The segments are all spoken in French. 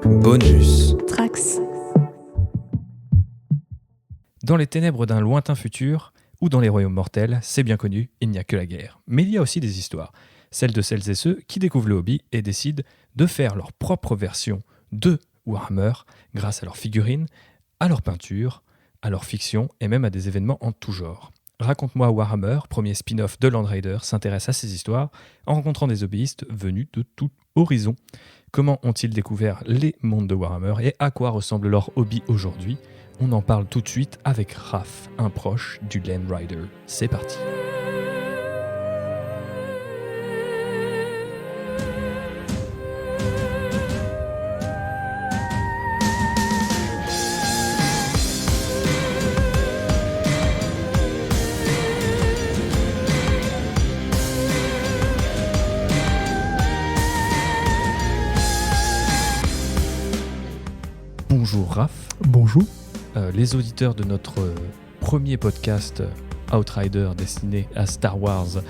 Bonus. Trax. Dans les ténèbres d'un lointain futur, ou dans les royaumes mortels, c'est bien connu, il n'y a que la guerre. Mais il y a aussi des histoires, celles de celles et ceux qui découvrent le hobby et décident de faire leur propre version de Warhammer grâce à leurs figurines, à leurs peintures, à leur fiction et même à des événements en tout genre. Raconte-moi Warhammer, premier spin-off de Land Raider, s'intéresse à ces histoires en rencontrant des hobbyistes venus de tout horizon. Comment ont-ils découvert les mondes de Warhammer et à quoi ressemble leur hobby aujourd'hui ? On en parle tout de suite avec Raph, un proche du Land Rider. C'est parti. Bonjour Raph. Bonjour. Les auditeurs de notre premier podcast Outrider destiné à Star Wars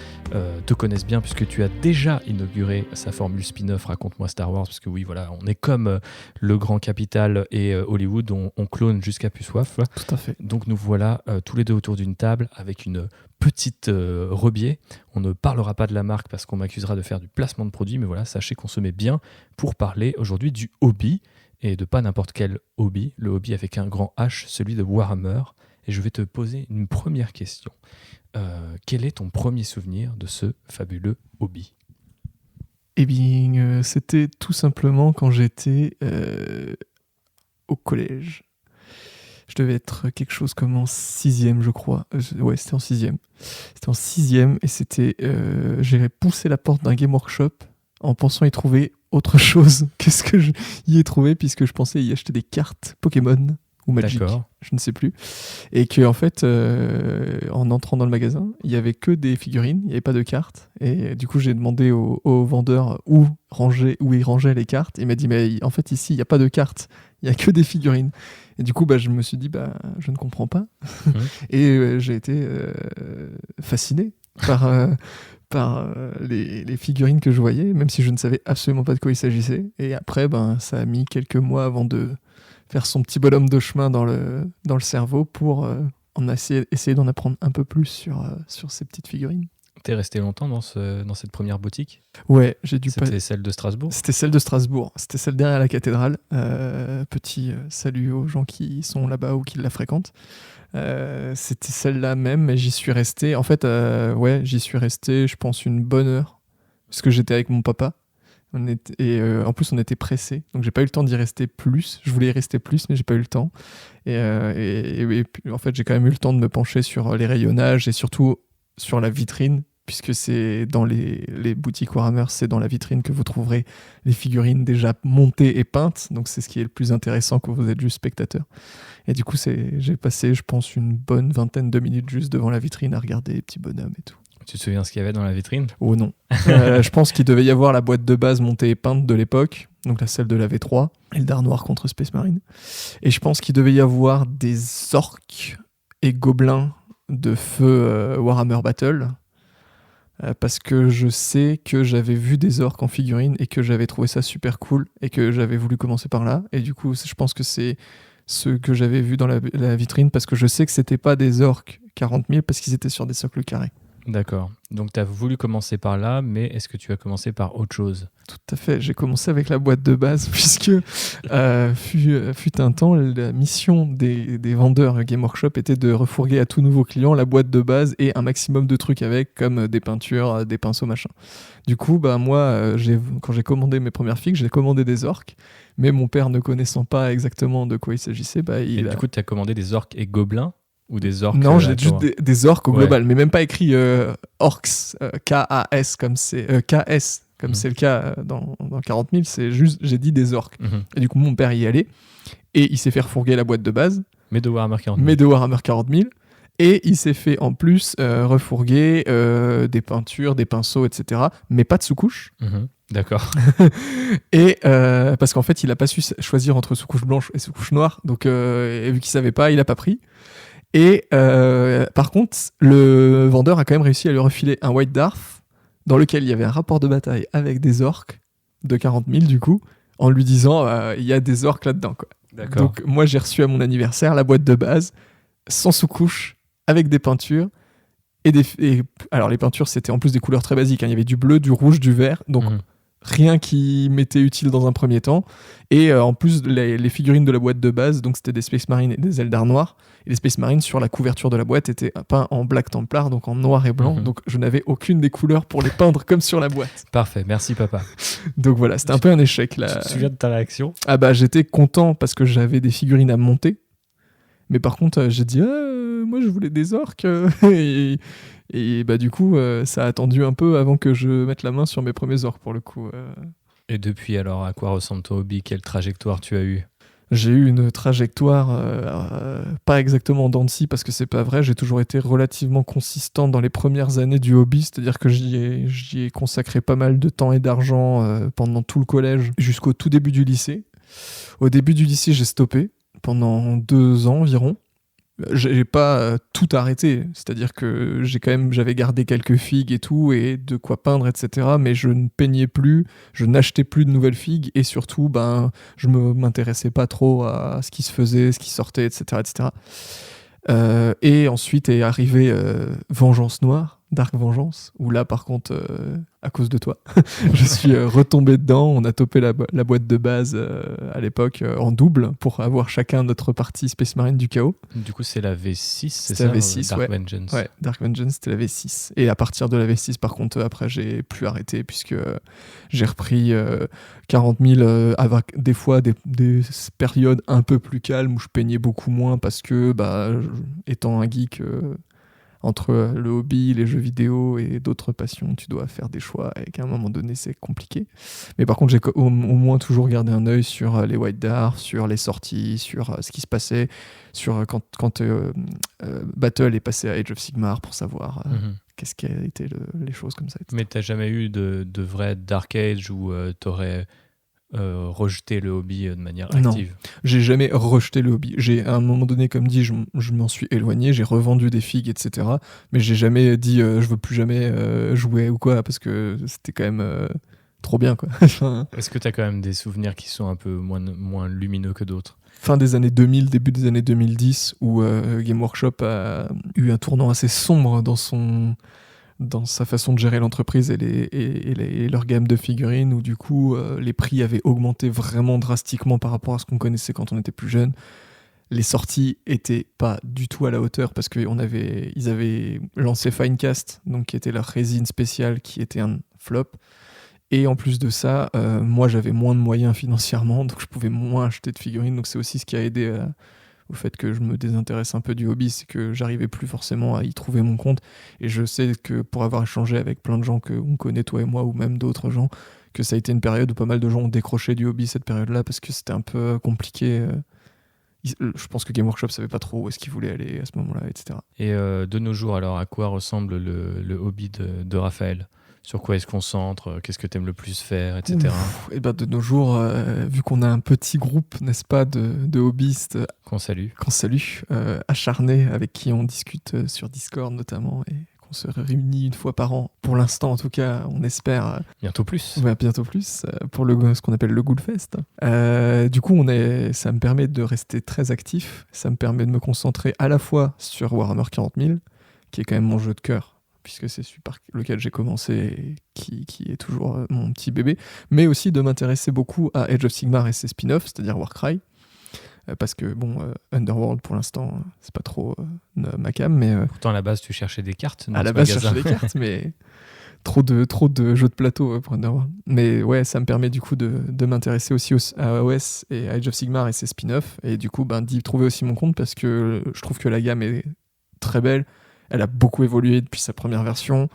te connaissent bien puisque tu as déjà inauguré sa formule spin-off Raconte-moi Star Wars, parce que oui, voilà, on est comme le Grand Capital et Hollywood, on clone jusqu'à plus soif. Tout à fait. Donc nous voilà tous les deux autour d'une table avec une petite rebier. On ne parlera pas de la marque parce qu'on m'accusera de faire du placement de produit, mais voilà, sachez qu'on se met bien pour parler aujourd'hui du hobby. Et de pas n'importe quel hobby, le hobby avec un grand H, celui de Warhammer. Et je vais te poser une première question. Quel est ton premier souvenir de ce fabuleux hobby ? Eh bien, c'était tout simplement quand j'étais au collège. Je devais être quelque chose comme en 6e, je crois. Ouais, c'était en 6e. C'était en 6e et c'était... j'ai poussé la porte d'un Game Workshop en pensant y trouver autre chose que ce que y ai trouvé, puisque je pensais y acheter des cartes Pokémon ou Magic, je ne sais plus. Et que en fait, en entrant dans le magasin, il y avait que des figurines, il n'y avait pas de cartes. Et du coup, j'ai demandé au vendeur où il rangeait les cartes. Il m'a dit, mais en fait, ici, il n'y a pas de cartes, il n'y a que des figurines. Et du coup, je me suis dit, je ne comprends pas. Et j'ai été fasciné par les figurines que je voyais, même si je ne savais absolument pas de quoi il s'agissait. Et après, ça a mis quelques mois avant de faire son petit bonhomme de chemin dans le cerveau pour essayer d'en apprendre un peu plus sur ces petites figurines. T'es resté longtemps dans cette première boutique ? Ouais, C'était celle de Strasbourg ? C'était celle de Strasbourg. C'était celle derrière la cathédrale. Petit salut aux gens qui sont là-bas ou qui la fréquentent. C'était celle-là même, mais j'y suis resté. En fait, j'y suis resté, je pense, une bonne heure. Parce que j'étais avec mon papa. En plus, on était pressés. Donc, j'ai pas eu le temps d'y rester plus. Je voulais y rester plus, mais j'ai pas eu le temps. Et puis, en fait, j'ai quand même eu le temps de me pencher sur les rayonnages et surtout sur la vitrine. Puisque c'est dans les boutiques Warhammer, c'est dans la vitrine que vous trouverez les figurines déjà montées et peintes. Donc c'est ce qui est le plus intéressant quand vous êtes juste spectateur. Et du coup, j'ai passé, je pense, une bonne vingtaine de minutes juste devant la vitrine à regarder les petits bonhommes et tout. Tu te souviens ce qu'il y avait dans la vitrine ? Oh non. Je pense qu'il devait y avoir la boîte de base montée et peinte de l'époque, donc celle de la V3, Eldar Noir contre Space Marine. Et je pense qu'il devait y avoir des orques et gobelins de feu Warhammer Battle. Parce que je sais que j'avais vu des orques en figurine et que j'avais trouvé ça super cool et que j'avais voulu commencer par là. Et du coup, je pense que c'est ce que j'avais vu dans la vitrine, parce que je sais que c'était pas des orques 40 000 parce qu'ils étaient sur des socles carrés. D'accord. Donc tu as voulu commencer par là, mais est-ce que tu as commencé par autre chose ? Tout à fait. J'ai commencé avec la boîte de base puisque fut un temps, la mission des vendeurs Game Workshop était de refourguer à tout nouveau client la boîte de base et un maximum de trucs avec, comme des peintures, des pinceaux, machin. Du coup, moi, quand j'ai commandé mes premières figues, j'ai commandé des orques, mais mon père, ne connaissant pas exactement de quoi il s'agissait, du coup, tu as commandé des orques et gobelins ? Ou des orques? Non, j'ai juste des orques au global, mais même pas écrit orcs, K-A-S, comme c'est K-S, comme c'est le cas dans 40 000, c'est juste, j'ai dit des orques. Et du coup, mon père y allait, et il s'est fait refourguer la boîte de base. Mais de Warhammer 40 000. Et il s'est fait en plus refourguer des peintures, des pinceaux, etc. Mais pas de sous-couche. D'accord. Et parce qu'en fait, il n'a pas su choisir entre sous-couche blanche et sous-couche noire. Donc, et vu qu'il ne savait pas, il n'a pas pris. Et par contre, le vendeur a quand même réussi à lui refiler un White Dwarf dans lequel il y avait un rapport de bataille avec des orques de 40 000 du coup, en lui disant il y a des orques là-dedans, quoi. D'accord. Donc moi j'ai reçu à mon anniversaire la boîte de base, sans sous-couche, avec des peintures. Alors les peintures c'était en plus des couleurs très basiques, hein. Il y avait du bleu, du rouge, du vert, donc rien qui m'était utile dans un premier temps. Et en plus les figurines de la boîte de base, donc c'était des Space Marines et des Eldar noirs. Et les Space Marines sur la couverture de la boîte étaient peints en Black Templar, donc en noir et blanc. Donc je n'avais aucune des couleurs pour les peindre comme sur la boîte. Parfait, merci papa. Donc voilà, c'était un peu un échec là. Tu te souviens de ta réaction? Ah bah j'étais content parce que j'avais des figurines à monter. Mais par contre, j'ai dit moi je voulais des orques. Et bah du coup, ça a attendu un peu avant que je mette la main sur mes premiers orques pour le coup. Et depuis alors, à quoi ressemble ton hobby? Quelle trajectoire tu as eu? J'ai eu une trajectoire pas exactement en dents de scie parce que c'est pas vrai. J'ai toujours été relativement consistant dans les premières années du hobby, c'est-à-dire que j'y ai consacré pas mal de temps et d'argent pendant tout le collège jusqu'au tout début du lycée. Au début du lycée, j'ai stoppé pendant 2 ans environ. J'ai pas tout arrêté, c'est-à-dire que j'avais gardé quelques figues et tout, et de quoi peindre, etc. Mais je ne peignais plus, je n'achetais plus de nouvelles figues, et surtout, je m'intéressais pas trop à ce qui se faisait, ce qui sortait, etc. etc. Et ensuite est arrivé Vengeance Noire, Dark Vengeance, où là, par contre, à cause de toi, je suis retombé dedans. On a topé la boîte de base à l'époque en double pour avoir chacun notre partie Space Marine du chaos. Du coup, c'est la V6, c'est C'était ça? la V6, Dark ouais. Vengeance. Ouais, Dark Vengeance, c'était la V6. Et à partir de la V6, par contre, après, j'ai plus arrêté puisque j'ai repris 40 000 avec des fois des périodes un peu plus calmes où je peignais beaucoup moins parce que, étant un geek, entre le hobby, les jeux vidéo et d'autres passions, tu dois faire des choix et qu'à un moment donné, c'est compliqué. Mais par contre, j'ai au moins toujours gardé un œil sur les White Dwarfs, sur les sorties, sur ce qui se passait, sur quand Battle est passé à Age of Sigmar pour savoir qu'est-ce qui a été les choses comme ça. Etc. Mais t'as jamais eu de vrai Dark Age où t'aurais rejeté le hobby de manière active? Non, j'ai jamais rejeté le hobby. À un moment donné, comme dit, je m'en suis éloigné, j'ai revendu des figues, etc. Mais j'ai jamais dit je veux plus jamais jouer ou quoi, parce que c'était quand même trop bien, quoi. Est-ce que t'as quand même des souvenirs qui sont un peu moins lumineux que d'autres? Fin des années 2000, début des années 2010, où Game Workshop a eu un tournant assez sombre dans sa façon de gérer l'entreprise et leur gamme de figurines, où du coup les prix avaient augmenté vraiment drastiquement par rapport à ce qu'on connaissait quand on était plus jeune. Les sorties étaient pas du tout à la hauteur parce qu'ils avaient lancé Finecast, donc qui était leur résine spéciale, qui était un flop. Et en plus de ça, moi j'avais moins de moyens financièrement, donc je pouvais moins acheter de figurines, donc c'est aussi ce qui a aidé au fait que je me désintéresse un peu du hobby, c'est que j'arrivais plus forcément à y trouver mon compte. Et je sais que pour avoir échangé avec plein de gens qu'on connaît, toi et moi, ou même d'autres gens, que ça a été une période où pas mal de gens ont décroché du hobby cette période-là, parce que c'était un peu compliqué. Je pense que Game Workshop savait pas trop où est-ce qu'il voulait aller à ce moment-là, etc. Et de nos jours, alors, à quoi ressemble le hobby de Raphaël? Sur quoi il se concentre? Qu'est-ce que tu aimes le plus faire, etc. Et de nos jours, vu qu'on a un petit groupe, n'est-ce pas, de hobbyistes qu'on salue, acharnés, avec qui on discute sur Discord notamment, et qu'on se réunit une fois par an. Pour l'instant, en tout cas, on espère bientôt plus. Ouais, bientôt plus pour ce qu'on appelle le Ghoulfest. Du coup, ça me permet de rester très actif. Ça me permet de me concentrer à la fois sur Warhammer 40 000, qui est quand même mon jeu de cœur, puisque c'est celui par lequel j'ai commencé et qui est toujours mon petit bébé, mais aussi de m'intéresser beaucoup à Age of Sigmar et ses spin-offs, c'est-à-dire Warcry, parce que Underworld pour l'instant c'est pas trop ma cam, mais pourtant à la base tu cherchais des cartes. À la base je cherchais des cartes, mais trop de jeux de plateau pour Underworld. Mais ouais, ça me permet du coup de m'intéresser aussi à AOS et à Age of Sigmar et ses spin-offs, et du coup d'y trouver aussi mon compte, parce que je trouve que la gamme est très belle. Elle a beaucoup évolué depuis sa première version.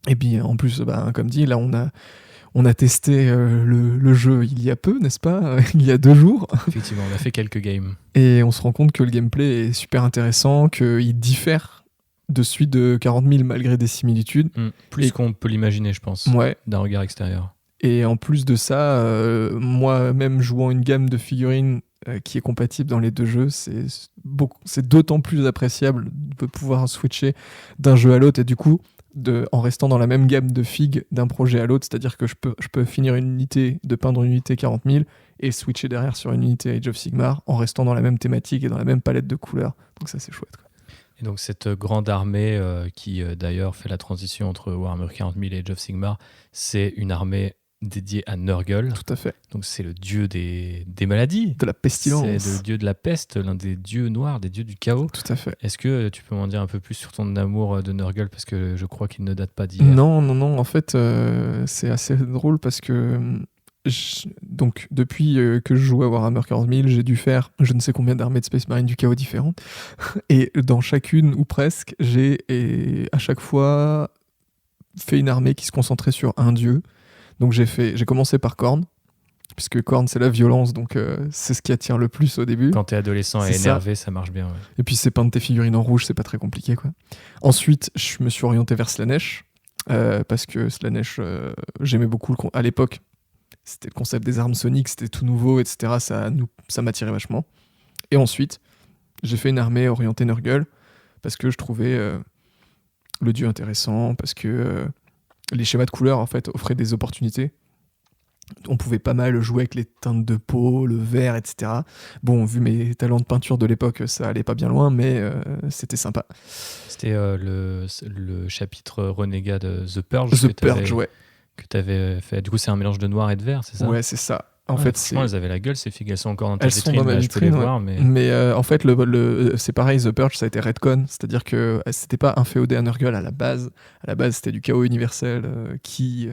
Et puis en plus, comme dit, là on a testé le jeu il y a peu, n'est-ce pas? Il y a 2 jours. Effectivement, on a fait quelques games. Et on se rend compte que le gameplay est super intéressant, qu'il diffère de celui de 40 000 malgré des similitudes. Plus qu'on peut l'imaginer, je pense, d'un regard extérieur. Et en plus de ça, moi-même jouant une gamme de figurines qui est compatible dans les 2 jeux, c'est d'autant plus appréciable de pouvoir switcher d'un jeu à l'autre. Et du coup, en restant dans la même gamme de figues d'un projet à l'autre, c'est-à-dire que je peux finir une unité, de peindre une unité 40 000 et switcher derrière sur une unité Age of Sigmar en restant dans la même thématique et dans la même palette de couleurs. Donc ça, c'est chouette, quoi. Et donc cette grande armée qui d'ailleurs fait la transition entre Warhammer 40 000 et Age of Sigmar, c'est une armée dédiée à Nurgle. Tout à fait. Donc c'est le dieu des maladies. De la pestilence. C'est le dieu de la peste, l'un des dieux noirs, des dieux du chaos. Tout à fait. Est-ce que tu peux m'en dire un peu plus sur ton amour de Nurgle, parce que je crois qu'il ne date pas d'hier. Non. En fait, c'est assez drôle parce que donc depuis que je joue à Warhammer 40 000, j'ai dû faire je ne sais combien d'armées de Space Marine du chaos différentes. Et dans chacune, ou presque, j'ai à chaque fois fait une armée qui se concentrait sur un dieu. Donc j'ai commencé par Khorne, puisque Khorne c'est la violence, donc c'est ce qui attire le plus au début. Quand t'es adolescent et énervé, ça marche bien. Ouais. Et puis c'est peindre tes figurines en rouge, c'est pas très compliqué, quoi. Ensuite, je me suis orienté vers Slaanesh, parce que Slaanesh, j'aimais beaucoup à l'époque. C'était le concept des armes soniques, c'était tout nouveau, etc. Ça m'attirait vachement. Et ensuite, j'ai fait une armée orientée Nurgle, parce que je trouvais le dieu intéressant, parce que les schémas de couleurs en fait offraient des opportunités. On pouvait pas mal jouer avec les teintes de peau, le vert, etc. Bon, vu mes talents de peinture de l'époque, ça allait pas bien loin, mais c'était sympa. C'était le chapitre renégat de The Purge. Ouais. Que tu avais fait. Du coup, c'est un mélange de noir et de vert, c'est ça ? Ouais, c'est ça. En fait, elles avaient la gueule, ces figues. Elles sont encore dans ta vitrine. Elles sont dans ma vitrine, je peux les voir, mais en fait, c'est pareil, The Purge, ça a été retcon. C'est-à-dire que c'était pas un féodé à Nurgle à la base. À la base, c'était du chaos universel qui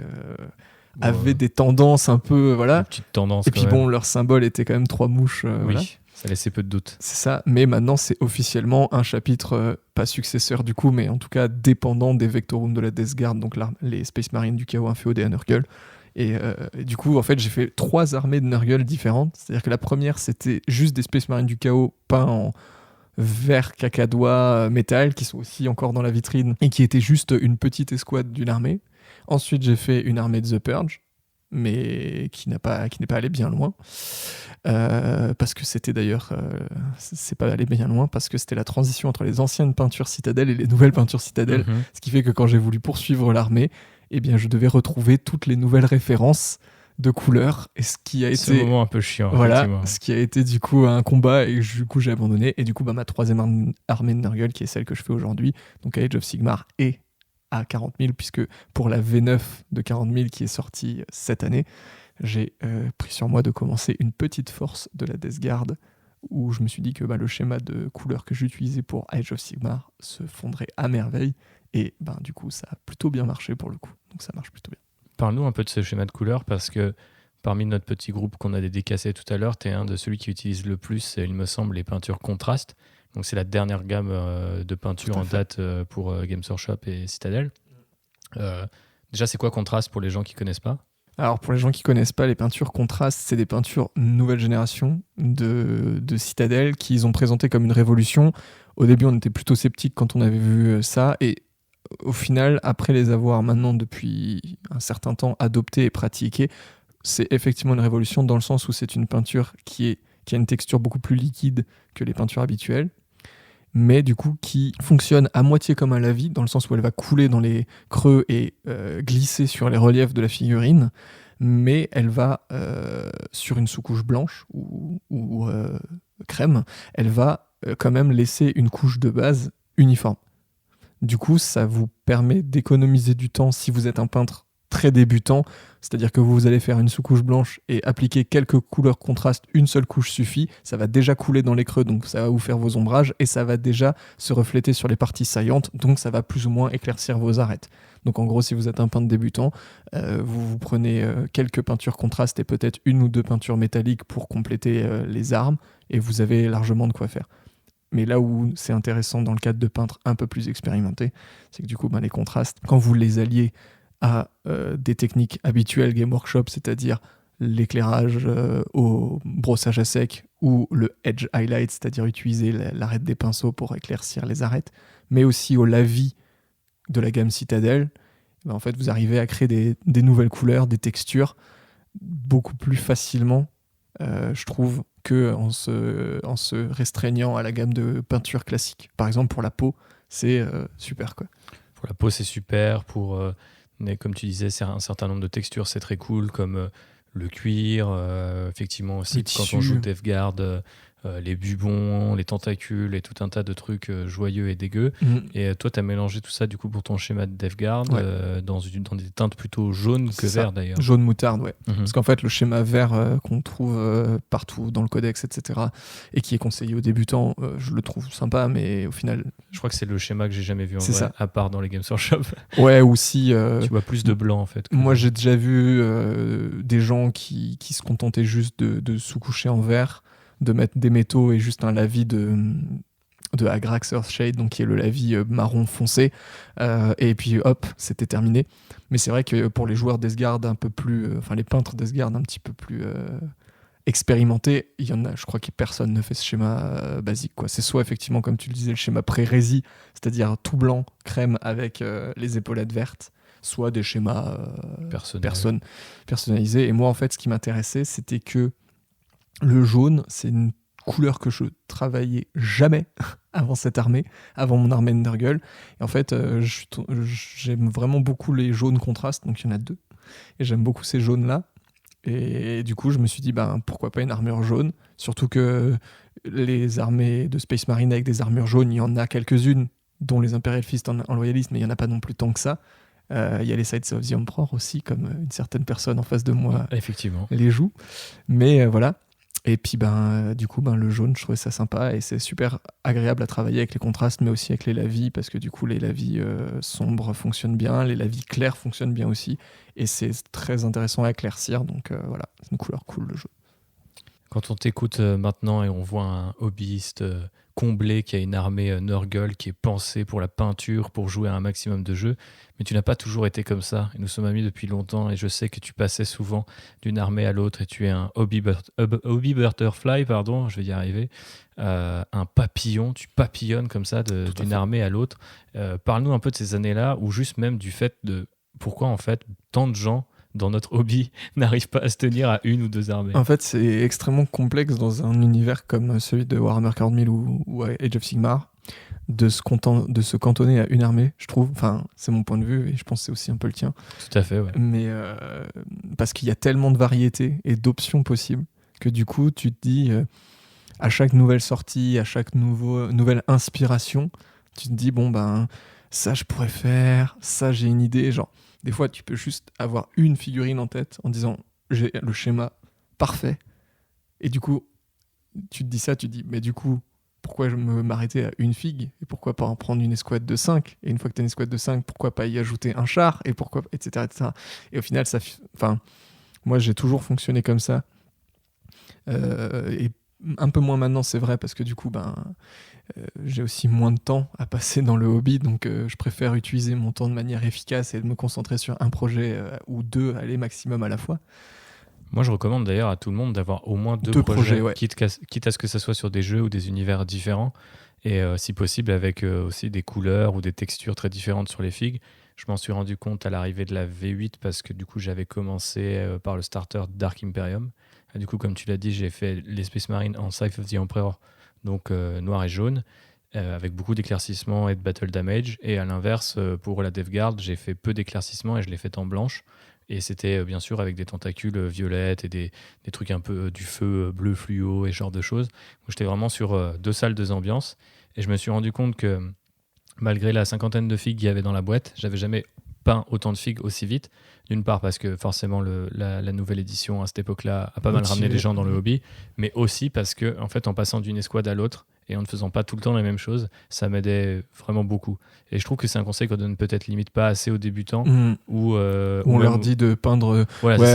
avait des tendances un peu... Voilà. Petite tendance. Et puis bon, leur symbole était quand même 3 mouches. Oui. Voilà. Ça laissait peu de doute. C'est ça, mais maintenant c'est officiellement un chapitre, pas successeur du coup, mais en tout cas dépendant des Vectorum de la Death Guard, donc les Space Marines du chaos inféodés à Nurgle. Et du coup, en fait, j'ai fait 3 armées de Nurgle différentes. C'est-à-dire que la première, c'était juste des Space Marines du chaos peints en vert cacadois métal, qui sont aussi encore dans la vitrine, et qui étaient juste une petite escouade d'une armée. Ensuite, j'ai fait une armée de The Purge, mais qui n'est pas allé bien loin, parce que c'était d'ailleurs c'est pas allé bien loin parce que c'était la transition entre les anciennes peintures Citadel et les nouvelles peintures Citadel, ce qui fait que quand j'ai voulu poursuivre l'armée, eh bien je devais retrouver toutes les nouvelles références de couleurs, et ce qui a été ce moment un peu chiant, voilà, ce qui a été du coup un combat, et du coup j'ai abandonné, et du coup ma troisième armée de Nurgle, qui est celle que je fais aujourd'hui, donc Age of Sigmar, et à 40 000, puisque pour la V9 de 40 000 qui est sortie cette année, j'ai pris sur moi de commencer une petite force de la Death Guard, où je me suis dit que le schéma de couleurs que j'utilisais pour Age of Sigmar se fondrait à merveille, et du coup ça a plutôt bien marché pour le coup, donc ça marche plutôt bien. Parle-nous un peu de ce schéma de couleurs, parce que parmi notre petit groupe qu'on a dédicassé tout à l'heure, tu es un de celui qui utilise le plus, il me semble, les peintures contrastes. Donc c'est la dernière gamme de peinture en date pour Games Workshop et Citadel. Déjà, c'est quoi contraste pour les gens qui ne connaissent pas ? Alors pour les gens qui ne connaissent pas, les peintures contrastes, c'est des peintures nouvelle génération de Citadel qu'ils ont présentées comme une révolution. Au début, on était plutôt sceptiques quand on avait vu ça, et au final, après les avoir maintenant depuis un certain temps adoptées et pratiquées, c'est effectivement une révolution dans le sens où c'est une peinture qui a une texture beaucoup plus liquide que les peintures habituelles, mais du coup qui fonctionne à moitié comme un lavis, dans le sens où elle va couler dans les creux et glisser sur les reliefs de la figurine, mais elle va, sur une sous-couche blanche ou crème, elle va quand même laisser une couche de base uniforme. Du coup, ça vous permet d'économiser du temps si vous êtes un peintre très débutant, c'est-à-dire que vous allez faire une sous-couche blanche et appliquer quelques couleurs contrastes, une seule couche suffit, ça va déjà couler dans les creux, donc ça va vous faire vos ombrages, et ça va déjà se refléter sur les parties saillantes, donc ça va plus ou moins éclaircir vos arêtes. Donc en gros, si vous êtes un peintre débutant, vous prenez quelques peintures contrastes et peut-être 1 ou 2 peintures métalliques pour compléter les armes, et vous avez largement de quoi faire. Mais là où c'est intéressant dans le cadre de peintres un peu plus expérimentés, c'est que du coup, les contrastes, quand vous les alliez à des techniques habituelles Game Workshop, c'est-à-dire l'éclairage au brossage à sec ou le edge highlight, c'est-à-dire utiliser l'arête des pinceaux pour éclaircir les arêtes, mais aussi au lavis de la gamme Citadel, en fait, vous arrivez à créer des nouvelles couleurs, des textures beaucoup plus facilement, je trouve, qu'en se restreignant à la gamme de peinture classique. Par exemple, pour la peau, c'est super, quoi. Pour la peau, c'est super. Mais comme tu disais, c'est un certain nombre de textures, c'est très cool, comme le cuir. Effectivement aussi, Le quand on tissu. joue Deathguard, les bubons, les tentacules et tout un tas de trucs joyeux et dégueux. Et toi, tu as mélangé tout ça du coup pour ton schéma de Deathguard dans des teintes plutôt jaunes que vert d'ailleurs. Jaune moutarde, ouais. Mhm. Parce qu'en fait, le schéma vert qu'on trouve partout dans le codex, etc., et qui est conseillé aux débutants, je le trouve sympa, mais au final... Je crois que c'est le schéma que j'ai jamais vu en C'est vrai, ça. à part dans les Games Workshop. Ouais, aussi... Tu vois plus de blanc en fait. Moi, j'ai déjà vu des gens qui se contentaient juste de sous-coucher en vert, de mettre des métaux et juste un lavis de Agrax Earthshade, donc qui est le lavis marron foncé, et puis hop, c'était terminé. Mais c'est vrai que pour les joueurs Deathguard un peu plus, enfin les peintres Deathguard un petit peu plus expérimentés, il y en a, je crois que personne ne fait ce schéma basique, quoi. C'est soit effectivement, comme tu le disais, le schéma pré-rési, c'est-à-dire tout blanc, crème avec les épaulettes vertes, soit des schémas personnalisés. Et moi, en fait, ce qui m'intéressait, c'était que le jaune, c'est une couleur que je travaillais jamais avant cette armée, avant mon armée Nurgle. Et en fait, j'aime vraiment beaucoup les jaunes contrastes, donc il y en a 2. Et j'aime beaucoup ces jaunes-là. Et du coup, je me suis dit, pourquoi pas une armure jaune? Surtout que les armées de Space Marine avec des armures jaunes, il y en a quelques-unes, dont les Imperial Fist en loyaliste, mais il n'y en a pas non plus tant que ça. Il y a les Sides of the Emperor aussi, comme une certaine personne en face de moi effectivement les joue. Mais voilà. Et puis du coup le jaune, je trouvais ça sympa et c'est super agréable à travailler avec les contrastes, mais aussi avec les lavis, parce que du coup les lavis sombres fonctionnent bien, les lavis clairs fonctionnent bien aussi, et c'est très intéressant à éclaircir, donc voilà, c'est une couleur cool, le jaune. Quand on t'écoute maintenant et on voit un hobbyiste comblé qui a une armée Nurgle qui est pensée pour la peinture, pour jouer à un maximum de jeux, mais tu n'as pas toujours été comme ça. Et nous sommes amis depuis longtemps et je sais que tu passais souvent d'une armée à l'autre et tu es un hobby butterfly, pardon, je vais y arriver, un papillon, tu papillonnes comme ça d'une armée à l'autre. Parle-nous un peu de ces années-là, ou juste même du fait de pourquoi en fait tant de gens dans notre hobby n'arrivent pas à se tenir à une ou deux armées. En fait, c'est extrêmement complexe dans un univers comme celui de Warhammer 40 000 ou Age of Sigmar de se cantonner à une armée, je trouve. Enfin, c'est mon point de vue et je pense que c'est aussi un peu le tien. Tout à fait, ouais. Mais parce qu'il y a tellement de variétés et d'options possibles que du coup, tu te dis, à chaque nouvelle sortie, à chaque nouvelle inspiration, tu te dis, ça je pourrais faire, ça j'ai une idée, genre... Des fois, tu peux juste avoir une figurine en tête en disant j'ai le schéma parfait. Et du coup, tu te dis ça, tu te dis mais du coup, pourquoi je m'arrêter à une figue? Et pourquoi pas en prendre une escouade de 5? Et une fois que tu as une escouade de 5, pourquoi pas y ajouter un char? Et pourquoi, etc., etc. Et au final, moi j'ai toujours fonctionné comme ça. Et un peu moins maintenant, c'est vrai, parce que du coup, j'ai aussi moins de temps à passer dans le hobby, donc je préfère utiliser mon temps de manière efficace et de me concentrer sur un projet ou 2, aller maximum à la fois. Moi, je recommande d'ailleurs à tout le monde d'avoir au moins deux projets ouais. quitte à ce que ça soit sur des jeux ou des univers différents, et si possible avec aussi des couleurs ou des textures très différentes sur les figues. Je m'en suis rendu compte à l'arrivée de la V8 parce que du coup, j'avais commencé par le starter Dark Imperium. Et du coup, comme tu l'as dit, j'ai fait les Space Marine en Scythe of the Emperor, donc noir et jaune, avec beaucoup d'éclaircissements et de battle damage. Et à l'inverse, pour la Deathguard, j'ai fait peu d'éclaircissements et je l'ai fait en blanche. Et c'était bien sûr avec des tentacules violettes et des trucs un peu du feu bleu fluo et ce genre de choses. Donc, j'étais vraiment sur 2 salles, 2 ambiances. Et je me suis rendu compte que malgré la 50aine de figues qu'il y avait dans la boîte, j'avais jamais peint autant de figues aussi vite. D'une part parce que forcément la nouvelle édition à cette époque-là a pas mal ramené les gens dans le hobby, mais aussi parce que en fait, en passant d'une escouade à l'autre et en ne faisant pas tout le temps la même chose, ça m'aidait vraiment beaucoup. Et je trouve que c'est un conseil qu'on donne peut-être limite pas assez aux débutants, où on leur dit de peindre,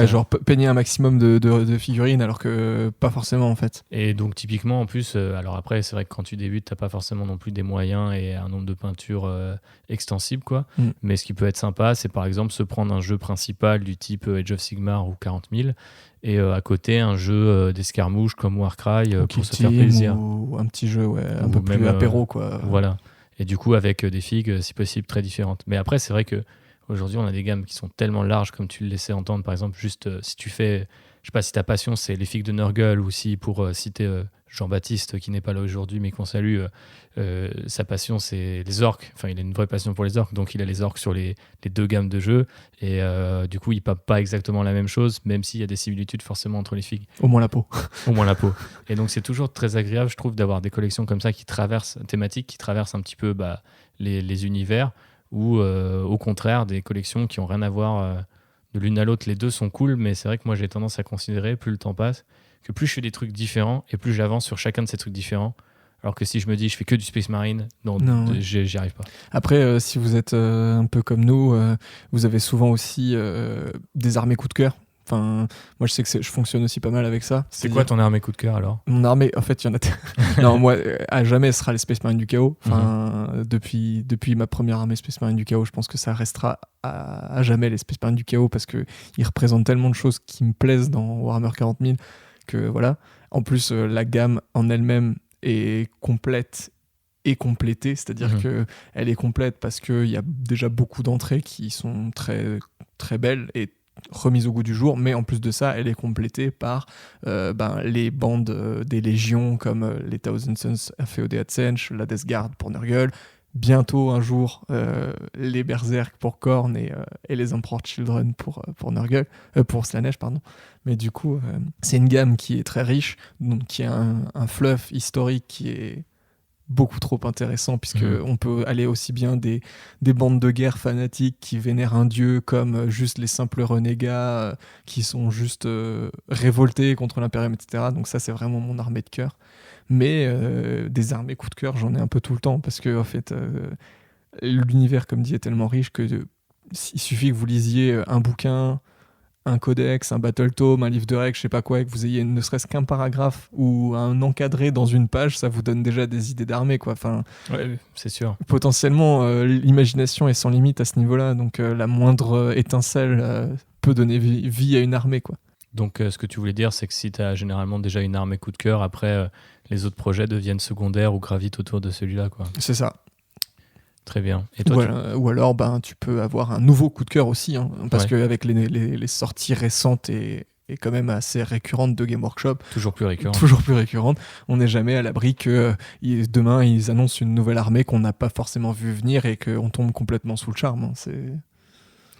genre peigner un maximum de figurines, alors que pas forcément en fait. Et donc typiquement en plus, alors après c'est vrai que quand tu débutes, t'as pas forcément non plus des moyens et un nombre de peintures extensible, quoi. Mais ce qui peut être sympa, c'est par exemple se prendre un jeu principal du type Age of Sigmar ou 40 000 et à côté un jeu d'escarmouche comme Warcry pour se faire plaisir. Ou un petit jeu un peu plus apéro, quoi. Voilà. Et du coup avec des figues si possible très différentes. Mais après c'est vrai que aujourd'hui on a des gammes qui sont tellement larges, comme tu le laissais entendre par exemple, juste si tu fais, je sais pas si ta passion c'est les figues de Nurgle ou si pour citer Jean-Baptiste, qui n'est pas là aujourd'hui, mais qu'on salue, sa passion, c'est les orques. Enfin, il a une vraie passion pour les orques, donc il a les orques sur les 2 gammes de jeux. Et du coup, il pape pas exactement la même chose, même s'il y a des similitudes forcément entre les figues. Au moins la peau. Au moins la peau. Et donc, c'est toujours très agréable, je trouve, d'avoir des collections comme ça thématiques, qui traversent un petit peu les univers, ou au contraire, des collections qui n'ont rien à voir de l'une à l'autre. Les deux sont cool, mais c'est vrai que moi, j'ai tendance à considérer, plus le temps passe, que plus je fais des trucs différents et plus j'avance sur chacun de ces trucs différents. Alors que si je me dis je fais que du Space Marine, non, j'y arrive pas. Après, si vous êtes un peu comme nous, vous avez souvent aussi des armées coup de cœur. Enfin, moi je sais que je fonctionne aussi pas mal avec ça. C'est quoi ton armée coup de cœur alors ? Mon armée, en fait, il y en a. Non, moi, à jamais, ce sera les Space Marines du Chaos. Enfin, depuis ma première armée Space Marine du Chaos, je pense que ça restera à jamais les Space Marines du Chaos parce qu'ils représentent tellement de choses qui me plaisent dans Warhammer 40 000 que voilà. En plus, la gamme en elle-même est complète et complétée, c'est-à-dire que elle est complète parce qu'il y a déjà beaucoup d'entrées qui sont très, très belles et remise au goût du jour, mais en plus de ça, elle est complétée par les bandes des légions comme les Thousand Sons FEOD Adsench, la Death Guard pour Nurgle, bientôt un jour les Berserk pour Khorne et les Emperor Children pour Nurgle, pour Slaanesh, pardon. Mais du coup, c'est une gamme qui est très riche, donc qui a un fluff historique qui est beaucoup trop intéressant, puisque on peut aller aussi bien des bandes de guerre fanatiques qui vénèrent un dieu comme juste les simples renégats qui sont juste révoltés contre l'impérium, etc. Donc ça, c'est vraiment mon armée de cœur. Mais des armées coup de cœur, j'en ai un peu tout le temps, parce que en fait, l'univers, comme dit, est tellement riche que il suffit que vous lisiez un bouquin, un codex, un battle tome, un livre de règles, je sais pas quoi, et que vous ayez ne serait-ce qu'un paragraphe ou un encadré dans une page, ça vous donne déjà des idées d'armée, quoi. Enfin, ouais, c'est sûr. Potentiellement, l'imagination est sans limite à ce niveau-là, donc la moindre étincelle peut donner vie à une armée, quoi. Donc, ce que tu voulais dire, c'est que si tu as généralement déjà une armée coup de cœur, après, les autres projets deviennent secondaires ou gravitent autour de celui-là, quoi. C'est ça. Très bien. Et toi, ou alors, tu peux avoir un nouveau coup de cœur aussi, hein, parce qu'avec les sorties récentes et quand même assez récurrentes de Game Workshop, toujours plus récurrentes, on n'est jamais à l'abri que demain ils annoncent une nouvelle armée qu'on n'a pas forcément vu venir et qu'on tombe complètement sous le charme. Hein.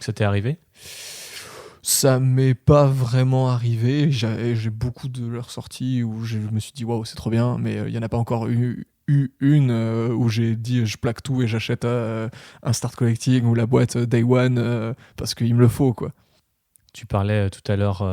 Ça t'est arrivé ? Ça m'est pas vraiment arrivé. J'ai beaucoup de leurs sorties où je me suis dit waouh, c'est trop bien, mais il y en a pas encore eu une où j'ai dit je plaque tout et j'achète un start collecting ou la boîte Day One parce qu'il me le faut, quoi. Tu parlais tout à l'heure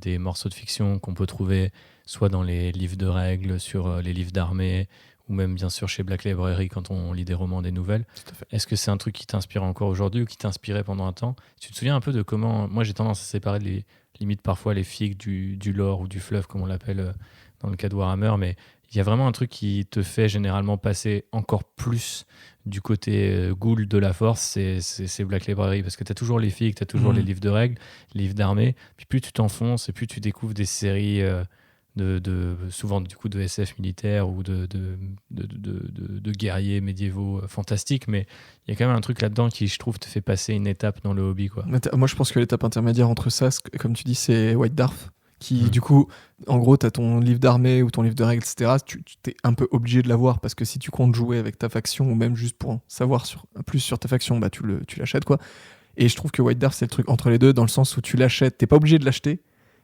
des morceaux de fiction qu'on peut trouver soit dans les livres de règles, sur les livres d'armée, ou même bien sûr chez Black Library quand on lit des romans, des nouvelles. Tout à fait. Est-ce que c'est un truc qui t'inspire encore aujourd'hui ou qui t'inspirait pendant un temps ? Tu te souviens un peu de comment... Moi j'ai tendance à séparer limite parfois les figues du lore ou du fluff comme on l'appelle dans le cas de Warhammer, mais il y a vraiment un truc qui te fait généralement passer encore plus du côté ghoul de la force, c'est Black Library, parce que tu as toujours les figues, tu as toujours les livres de règles, les livres d'armée, puis plus tu t'enfonces et plus tu découvres des séries souvent du coup de SF militaire ou de guerriers médiévaux fantastiques, mais il y a quand même un truc là-dedans qui, je trouve, te fait passer une étape dans le hobby, quoi. Moi je pense que l'étape intermédiaire entre ça, comme tu dis, c'est White Dwarf, qui du coup, en gros, t'as ton livre d'armée ou ton livre de règles, etc. Tu t'es un peu obligé de l'avoir parce que si tu comptes jouer avec ta faction ou même juste pour en savoir plus sur ta faction, tu l'achètes, quoi. Et je trouve que White Dwarf, c'est le truc entre les deux, dans le sens où tu l'achètes, t'es pas obligé de l'acheter,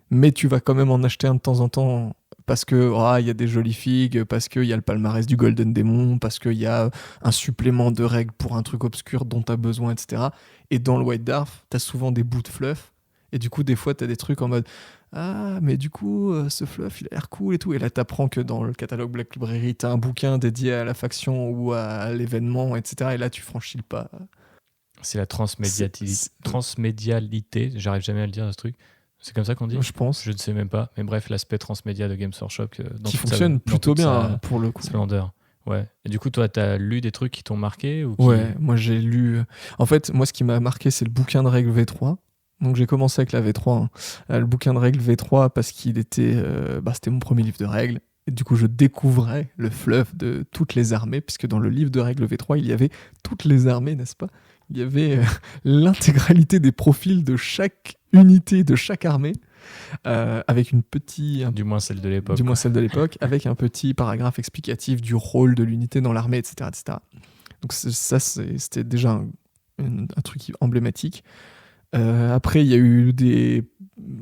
mais tu vas quand même en acheter un de temps en temps parce que y a des jolies figues, parce qu'il y a le palmarès du Golden Demon, parce qu'il y a un supplément de règles pour un truc obscur dont t'as besoin, etc. Et dans le White Dwarf, t'as souvent des bouts de fluff. Et du coup, des fois, t'as des trucs en mode ah, mais du coup, ce fluff, il a l'air cool et tout. Et là, t'apprends que dans le catalogue Black Library, t'as un bouquin dédié à la faction ou à l'événement, etc. Et là, tu franchis le pas. C'est la transmédialité. J'arrive jamais à le dire, ce truc. C'est comme ça qu'on dit ? Je pense. Je ne sais même pas. Mais bref, l'aspect transmédia de Games Workshop. Qui fonctionne plutôt bien, pour le coup. Splendeur. Ouais. Et du coup, toi, t'as lu des trucs qui t'ont marqué ou Ouais, moi j'ai lu... En fait, moi, ce qui m'a marqué, c'est le bouquin de règles V3. Donc j'ai commencé avec la V3, hein. Le bouquin de règles V3 parce qu'il était, c'était mon premier livre de règles. Et du coup, je découvrais le fluff de toutes les armées, puisque dans le livre de règles V3, il y avait toutes les armées, n'est-ce pas ? Il y avait l'intégralité des profils de chaque unité, de chaque armée. avec un Du moins celle de l'époque. du moins celle de l'époque, avec un petit paragraphe explicatif du rôle de l'unité dans l'armée, etc., etc. Donc c'était déjà un truc emblématique. Après, il y a eu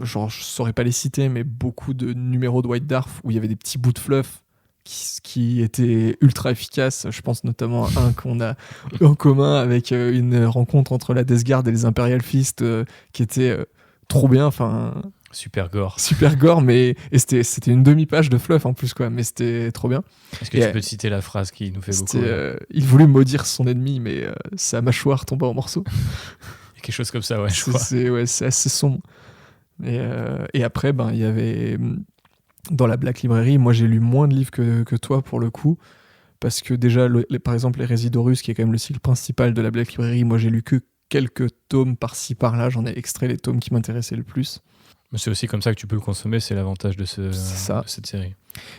genre, je saurais pas les citer, mais beaucoup de numéros de White Dwarf où il y avait des petits bouts de fluff qui étaient ultra efficaces. Je pense notamment à un qu'on a en commun avec une rencontre entre la Death Guard et les Imperial Fist qui était trop bien. Enfin, Super gore. super gore, et c'était une demi-page de fluff en plus, quoi, mais c'était trop bien. Est-ce que tu peux citer la phrase qui nous fait beaucoup il voulut maudire son ennemi, mais sa mâchoire tomba en morceaux. Quelque chose comme ça, ouais, je crois. C'est assez sombre. Et après, il y avait dans la Black Library, moi j'ai lu moins de livres que toi pour le coup, parce que déjà, par exemple, les Résidorus, qui est quand même le cycle principal de la Black Library, moi j'ai lu que quelques tomes par-ci par-là, j'en ai extrait les tomes qui m'intéressaient le plus. Mais c'est aussi comme ça que tu peux le consommer, c'est l'avantage de cette série.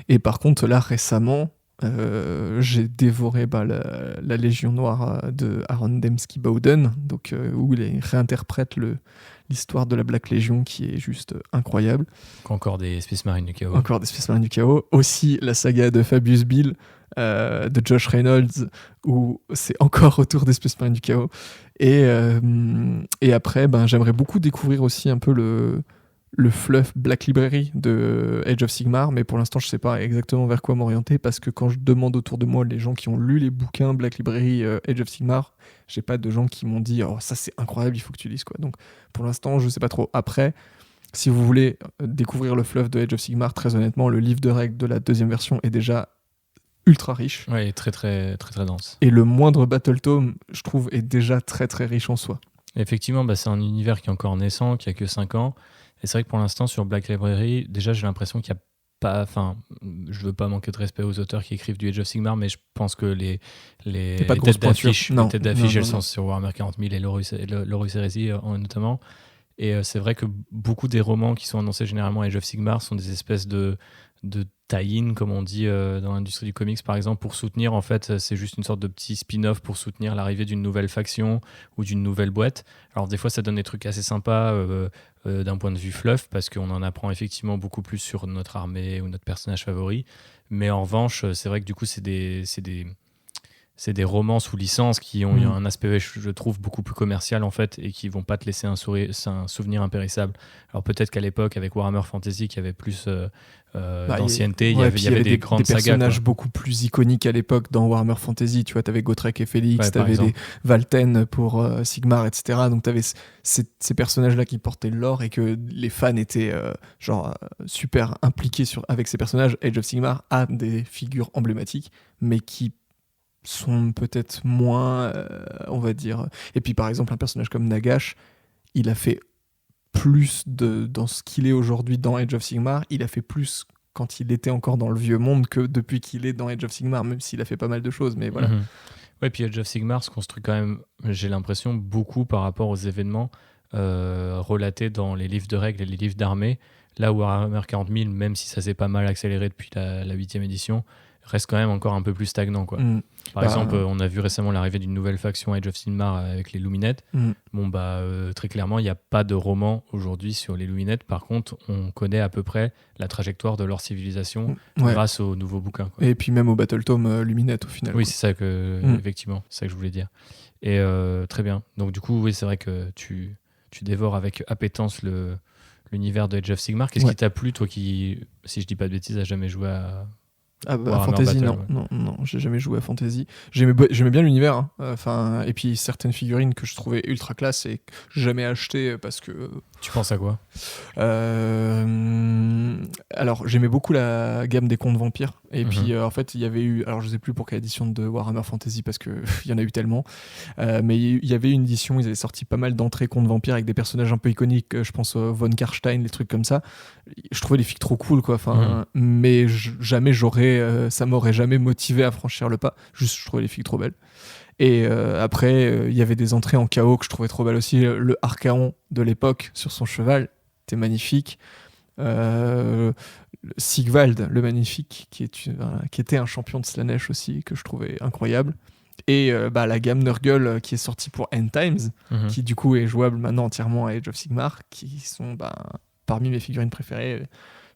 Et par contre, là récemment, j'ai dévoré la Légion Noire de Aaron Dembski Bowden, donc, où il réinterprète l'histoire de la Black Legion qui est juste incroyable. Encore des Space Marines du Chaos. Encore des Space Marines du Chaos. Aussi la saga de Fabius Bill, de Josh Reynolds, où c'est encore autour des Space Marines du Chaos. Et après, j'aimerais beaucoup découvrir aussi un peu le fluff Black Library de Age of Sigmar, mais pour l'instant je sais pas exactement vers quoi m'orienter, parce que quand je demande autour de moi les gens qui ont lu les bouquins Black Library Age of Sigmar, j'ai pas de gens qui m'ont dit oh ça c'est incroyable, il faut que tu lises, quoi. Donc pour l'instant je sais pas trop. Après, si vous voulez découvrir le fluff de Age of Sigmar, très honnêtement le livre de règles de la deuxième version est déjà ultra riche. Ouais, très très très très dense. Et le moindre battle tome, je trouve, est déjà très très riche en soi. Effectivement, c'est un univers qui est encore naissant, qui a que 5 ans. Et c'est vrai que pour l'instant, sur Black Library, déjà, j'ai l'impression qu'il n'y a pas... Enfin, je veux pas manquer de respect aux auteurs qui écrivent du Age of Sigmar, mais je pense que les têtes d'affiche, elles sont sur Warhammer 40 000 et l'Horus Heresy notamment. Et c'est vrai que beaucoup des romans qui sont annoncés généralement à Age of Sigmar sont des espèces de tie-in, comme on dit dans l'industrie du comics par exemple, pour soutenir, en fait, c'est juste une sorte de petit spin-off pour soutenir l'arrivée d'une nouvelle faction ou d'une nouvelle boîte. Alors des fois ça donne des trucs assez sympas d'un point de vue fluff, parce qu'on en apprend effectivement beaucoup plus sur notre armée ou notre personnage favori, mais en revanche c'est vrai que du coup c'est des romans sous licence qui ont un aspect, je trouve, beaucoup plus commercial en fait, et qui vont pas te laisser un souvenir impérissable. Alors peut-être qu'à l'époque avec Warhammer Fantasy qui avait plus d'ancienneté, il y avait des grandes sagas, personnages beaucoup plus iconiques à l'époque dans Warhammer Fantasy. Tu vois, t'avais Gotrek et Félix, t'avais des Valten pour Sigmar, etc. Donc t'avais ces personnages-là qui portaient le lore et que les fans étaient super impliqués avec ces personnages. Age of Sigmar a des figures emblématiques, mais qui sont peut-être moins, on va dire... Et puis par exemple un personnage comme Nagash, il a fait plus dans ce qu'il est aujourd'hui dans Age of Sigmar, il a fait plus quand il était encore dans le vieux monde que depuis qu'il est dans Age of Sigmar, même s'il a fait pas mal de choses, mais voilà. Ouais, puis Age of Sigmar se construit quand même, j'ai l'impression, beaucoup par rapport aux événements relatés dans les livres de règles et les livres d'armée. Là où Warhammer 40 000, même si ça s'est pas mal accéléré depuis la 8e édition, reste quand même encore un peu plus stagnant, quoi. Par exemple, on a vu récemment l'arrivée d'une nouvelle faction Age of Sigmar avec les Luminettes. Très clairement, il n'y a pas de roman aujourd'hui sur les Luminettes. Par contre, on connaît à peu près la trajectoire de leur civilisation grâce aux nouveaux bouquins, quoi. Et puis même au Battle Tome Luminette au final. Oui, c'est ça effectivement, c'est ça que je voulais dire. Et très bien. Donc du coup, oui, c'est vrai que tu dévores avec appétence l'univers de Age of Sigmar. Qu'est-ce qui t'a plu, toi qui, si je dis pas de bêtises, a jamais joué à Fantasy, non, j'ai jamais joué à Fantasy. J'aimais bien l'univers, et puis certaines figurines que je trouvais ultra classe et que j'ai jamais acheté parce que... Tu penses à quoi ? Alors, j'aimais beaucoup la gamme des contes vampires. Et puis, en fait, il y avait eu... Alors, je sais plus pour quelle édition de Warhammer Fantasy, parce qu'il y en a eu tellement. Mais il y avait une édition, ils avaient sorti pas mal d'entrées contes vampires avec des personnages un peu iconiques. Je pense Von Karstein, les trucs comme ça. Je trouvais les figues trop cool, quoi. Mais jamais ça m'aurait jamais motivé à franchir le pas. Juste, je trouvais les figues trop belles. Et après, il y avait des entrées en chaos que je trouvais trop belles aussi. Le Archaon de l'époque sur son cheval était magnifique. Sigvald, le magnifique, qui était un champion de Slaanesh aussi, que je trouvais incroyable. Et la gamme Nurgle qui est sortie pour End Times, qui du coup est jouable maintenant entièrement à Age of Sigmar, qui sont parmi mes figurines préférées.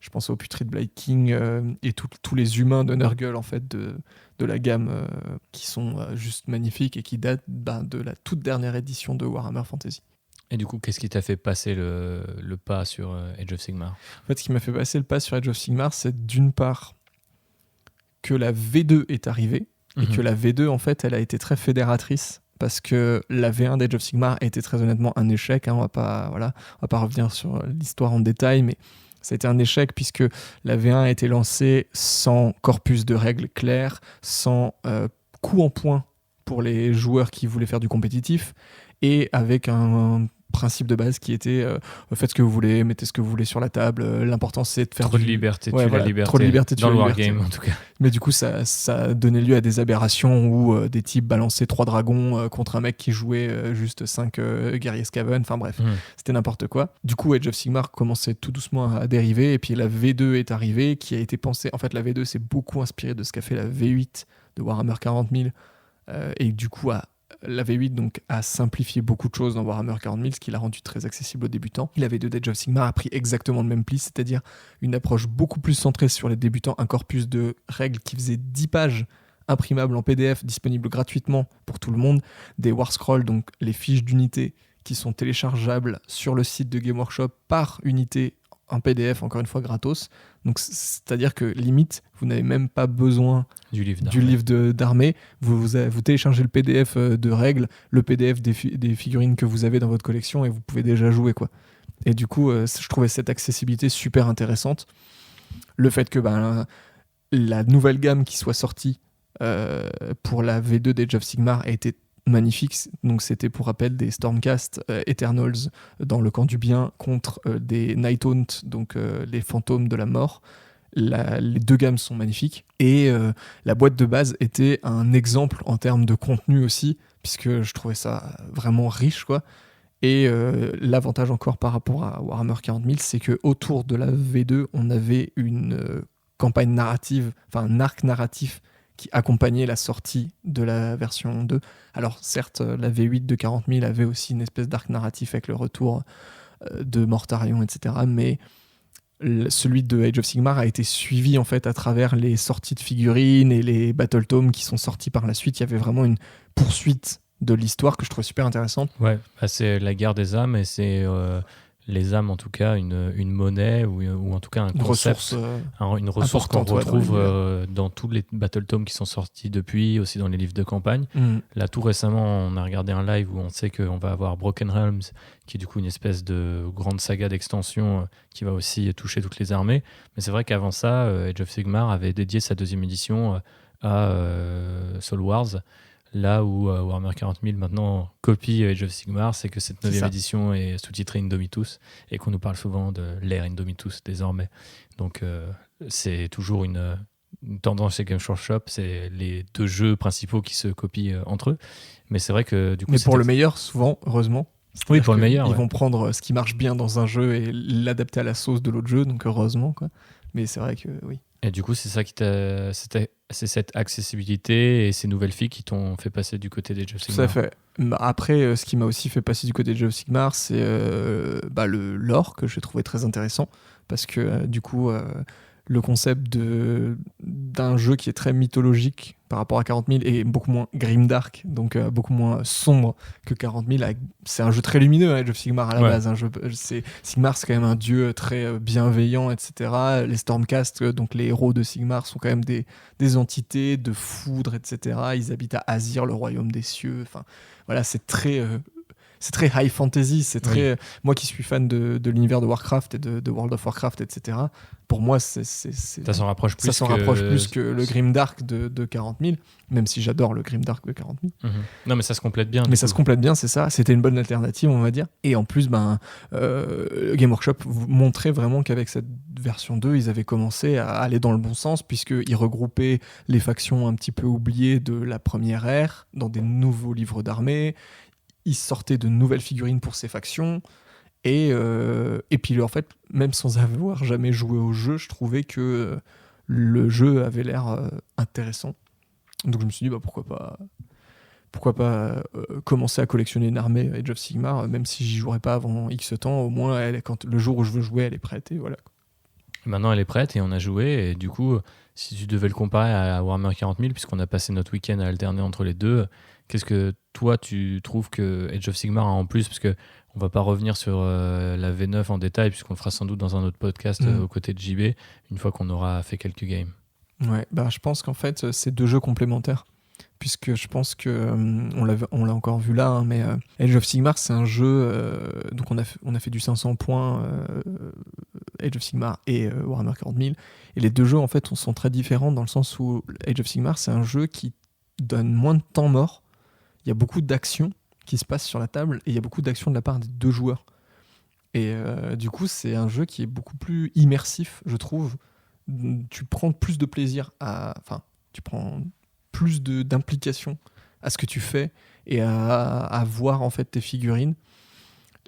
Je pense au Putrid Blight King et tous les humains de Nurgle en fait de la gamme qui sont juste magnifiques et qui datent de la toute dernière édition de Warhammer Fantasy. Et du coup, qu'est-ce qui t'a fait passer le pas sur Age of Sigmar ? En fait, ce qui m'a fait passer le pas sur Age of Sigmar, c'est d'une part que la V2 est arrivée et que la V2 en fait, elle a été très fédératrice. Parce que la V1 d'Age of Sigmar a été très honnêtement un échec. On va pas revenir sur l'histoire en détail, mais ça a été un échec puisque la V1 a été lancée sans corpus de règles claires, sans coup en point pour les joueurs qui voulaient faire du compétitif, et avec un principe de base qui était faites ce que vous voulez, mettez ce que vous voulez sur la table, l'important c'est de faire trop de liberté, la liberté trop de liberté dans le liberté. wargame en tout cas. Mais du coup ça donnait lieu à des aberrations où des types balançaient 3 dragons contre un mec qui jouait juste 5 guerriers Skaven, enfin bref, c'était n'importe quoi. Du coup Age of Sigmar commençait tout doucement à dériver, et puis la V2 est arrivée, qui a été pensée, en fait la V2 s'est beaucoup inspirée de ce qu'a fait la V8 de Warhammer 40 000, et du coup la V8 donc, a simplifié beaucoup de choses dans Warhammer 40 000, ce qui l'a rendu très accessible aux débutants. La V2 d'Age of Sigmar a pris exactement le même pli, c'est-à-dire une approche beaucoup plus centrée sur les débutants, un corpus de règles qui faisait 10 pages imprimables en PDF, disponibles gratuitement pour tout le monde, des War Scrolls, donc les fiches d'unité qui sont téléchargeables sur le site de Game Workshop par unité en PDF, encore une fois gratos. Donc c'est-à-dire que limite, vous n'avez même pas besoin du livre d'armée. Vous téléchargez le PDF de règles, le PDF des figurines que vous avez dans votre collection, et vous pouvez déjà jouer, quoi. Et du coup, je trouvais cette accessibilité super intéressante. Le fait que la nouvelle gamme qui soit sortie pour la V2 d'Age of Sigmar a été magnifique. Donc c'était, pour rappel, des Stormcast Eternals dans le camp du bien contre des Night Haunt, donc les fantômes de la mort. Les deux gammes sont magnifiques, et la boîte de base était un exemple en termes de contenu aussi, puisque je trouvais ça vraiment riche, quoi. Et l'avantage encore par rapport à Warhammer 40 000, c'est que autour de la V2 on avait une campagne narrative, enfin un arc narratif qui accompagnait la sortie de la version 2. Alors certes, la V8 de 40 000 avait aussi une espèce d'arc narratif avec le retour de Mortarion, etc. Mais celui de Age of Sigmar a été suivi en fait à travers les sorties de figurines et les Battle Tomes qui sont sortis par la suite. Il y avait vraiment une poursuite de l'histoire que je trouvais super intéressante. Ouais, c'est la guerre des âmes, et c'est les âmes en tout cas une monnaie ou en tout cas un concept, une ressource qu'on retrouve dans tous les Battle Tomes qui sont sortis depuis, aussi dans les livres de campagne. Là tout récemment on a regardé un live où on sait qu'on va avoir Broken Realms, qui est du coup une espèce de grande saga d'extension qui va aussi toucher toutes les armées. Mais c'est vrai qu'avant ça, Age of Sigmar avait dédié sa deuxième édition à Soul Wars. Là où Warhammer 40 000 maintenant copie Age of Sigmar, c'est que cette 9e édition est sous-titrée Indomitus, et qu'on nous parle souvent de l'ère Indomitus désormais. Donc c'est toujours une tendance chez Games Workshop, c'est les deux jeux principaux qui se copient entre eux. Mais c'est vrai que du coup... Mais pour le meilleur, souvent, heureusement. Oui, pour le meilleur. Ils vont prendre ce qui marche bien dans un jeu et l'adapter à la sauce de l'autre jeu, donc heureusement, quoi. Mais c'est vrai que oui. Et du coup, c'est ça c'est cette accessibilité et ces nouvelles filles qui t'ont fait passer du côté d'Age of Sigmar. Tout à fait. Après, ce qui m'a aussi fait passer du côté d'Age of Sigmar, c'est le lore que j'ai trouvé très intéressant, parce que du coup, le concept d'un jeu qui est très mythologique par rapport à 40 000 est beaucoup moins grimdark, donc beaucoup moins sombre que 40 000. C'est un jeu très lumineux, Age of Sigmar à la base. Sigmar, c'est quand même un dieu très bienveillant, etc. Les Stormcast, donc les héros de Sigmar, sont quand même des entités de foudre, etc. Ils habitent à Azir, le royaume des cieux. Enfin, voilà, c'est très high fantasy, c'est très... Moi qui suis fan de l'univers de Warcraft et de World of Warcraft, etc., pour moi, ça s'en rapproche plus que le grimdark de 40 000, même si j'adore le grimdark de 40 000. Non, mais ça se complète bien. Mais ça se complète bien, c'est ça. C'était une bonne alternative, on va dire. Et en plus, Game Workshop montrait vraiment qu'avec cette version 2, ils avaient commencé à aller dans le bon sens, puisqu'ils regroupaient les factions un petit peu oubliées de la première ère dans des nouveaux livres d'armée. Ils sortaient de nouvelles figurines pour ces factions, et puis en fait, même sans avoir jamais joué au jeu, je trouvais que le jeu avait l'air intéressant. Donc je me suis dit pourquoi pourquoi pas commencer à collectionner une armée Age of Sigmar, même si j'y jouerai pas avant X temps, au moins quand le jour où je veux jouer, elle est prête et voilà. Maintenant, elle est prête et on a joué. Et du coup, si tu devais le comparer à Warhammer 40 000, puisqu'on a passé notre week-end à alterner entre les deux, qu'est-ce que toi, tu trouves que Age of Sigmar a en plus? Parce qu'on va pas revenir sur la V9 en détail, puisqu'on le fera sans doute dans un autre podcast aux côtés de JB, une fois qu'on aura fait quelques games. Ouais, bah, je pense qu'en fait, c'est 2 jeux complémentaires. Puisque je pense que on l'a encore vu là, hein, mais Age of Sigmar, c'est un jeu. Donc on a fait du 500 points Age of Sigmar et Warhammer 40 000. Et les 2 jeux, en fait, sont très différents dans le sens où Age of Sigmar, c'est un jeu qui donne moins de temps mort. Il y a beaucoup d'actions qui se passent sur la table et il y a beaucoup d'actions de la part des 2 joueurs. Et du coup, c'est un jeu qui est beaucoup plus immersif, je trouve. Tu prends plus de plaisir Enfin, tu prends plus d'implication à ce que tu fais et à voir en fait tes figurines.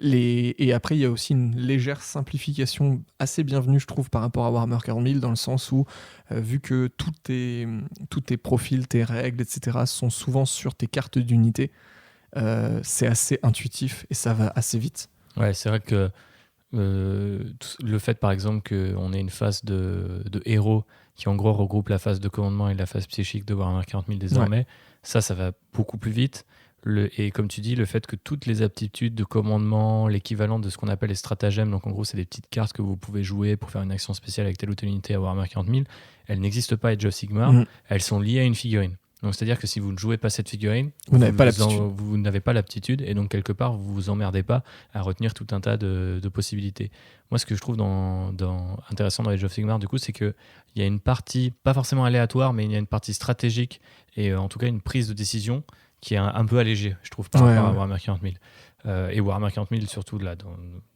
Et après, il y a aussi une légère simplification assez bienvenue, je trouve, par rapport à Warhammer 40 000, dans le sens où, vu que tous tes profils, tes règles, etc., sont souvent sur tes cartes d'unité, c'est assez intuitif et ça va assez vite. Ouais, c'est vrai que le fait, par exemple, qu'on ait une phase de héros qui, en gros, regroupe la phase de commandement et la phase psychique de Warhammer 40 000 désormais, ouais. Ça va beaucoup plus vite. Et comme tu dis, le fait que toutes les aptitudes de commandement, l'équivalent de ce qu'on appelle les stratagèmes, donc en gros, c'est des petites cartes que vous pouvez jouer pour faire une action spéciale avec telle ou telle unité à Warhammer 40 000, elles n'existent pas à Age of Sigmar, elles sont liées à une figurine. Donc c'est-à-dire que si vous ne jouez pas cette figurine, vous n'avez pas l'aptitude et donc quelque part vous vous emmerdez pas à retenir tout un tas de possibilités. Moi, ce que je trouve intéressant dans Age of Sigmar, du coup, c'est qu'il y a une partie, pas forcément aléatoire, mais il y a une partie stratégique et en tout cas une prise de décision qui est un peu allégée, je trouve, par rapport à Warhammer 40 000. Et Warhammer 40 000, surtout là,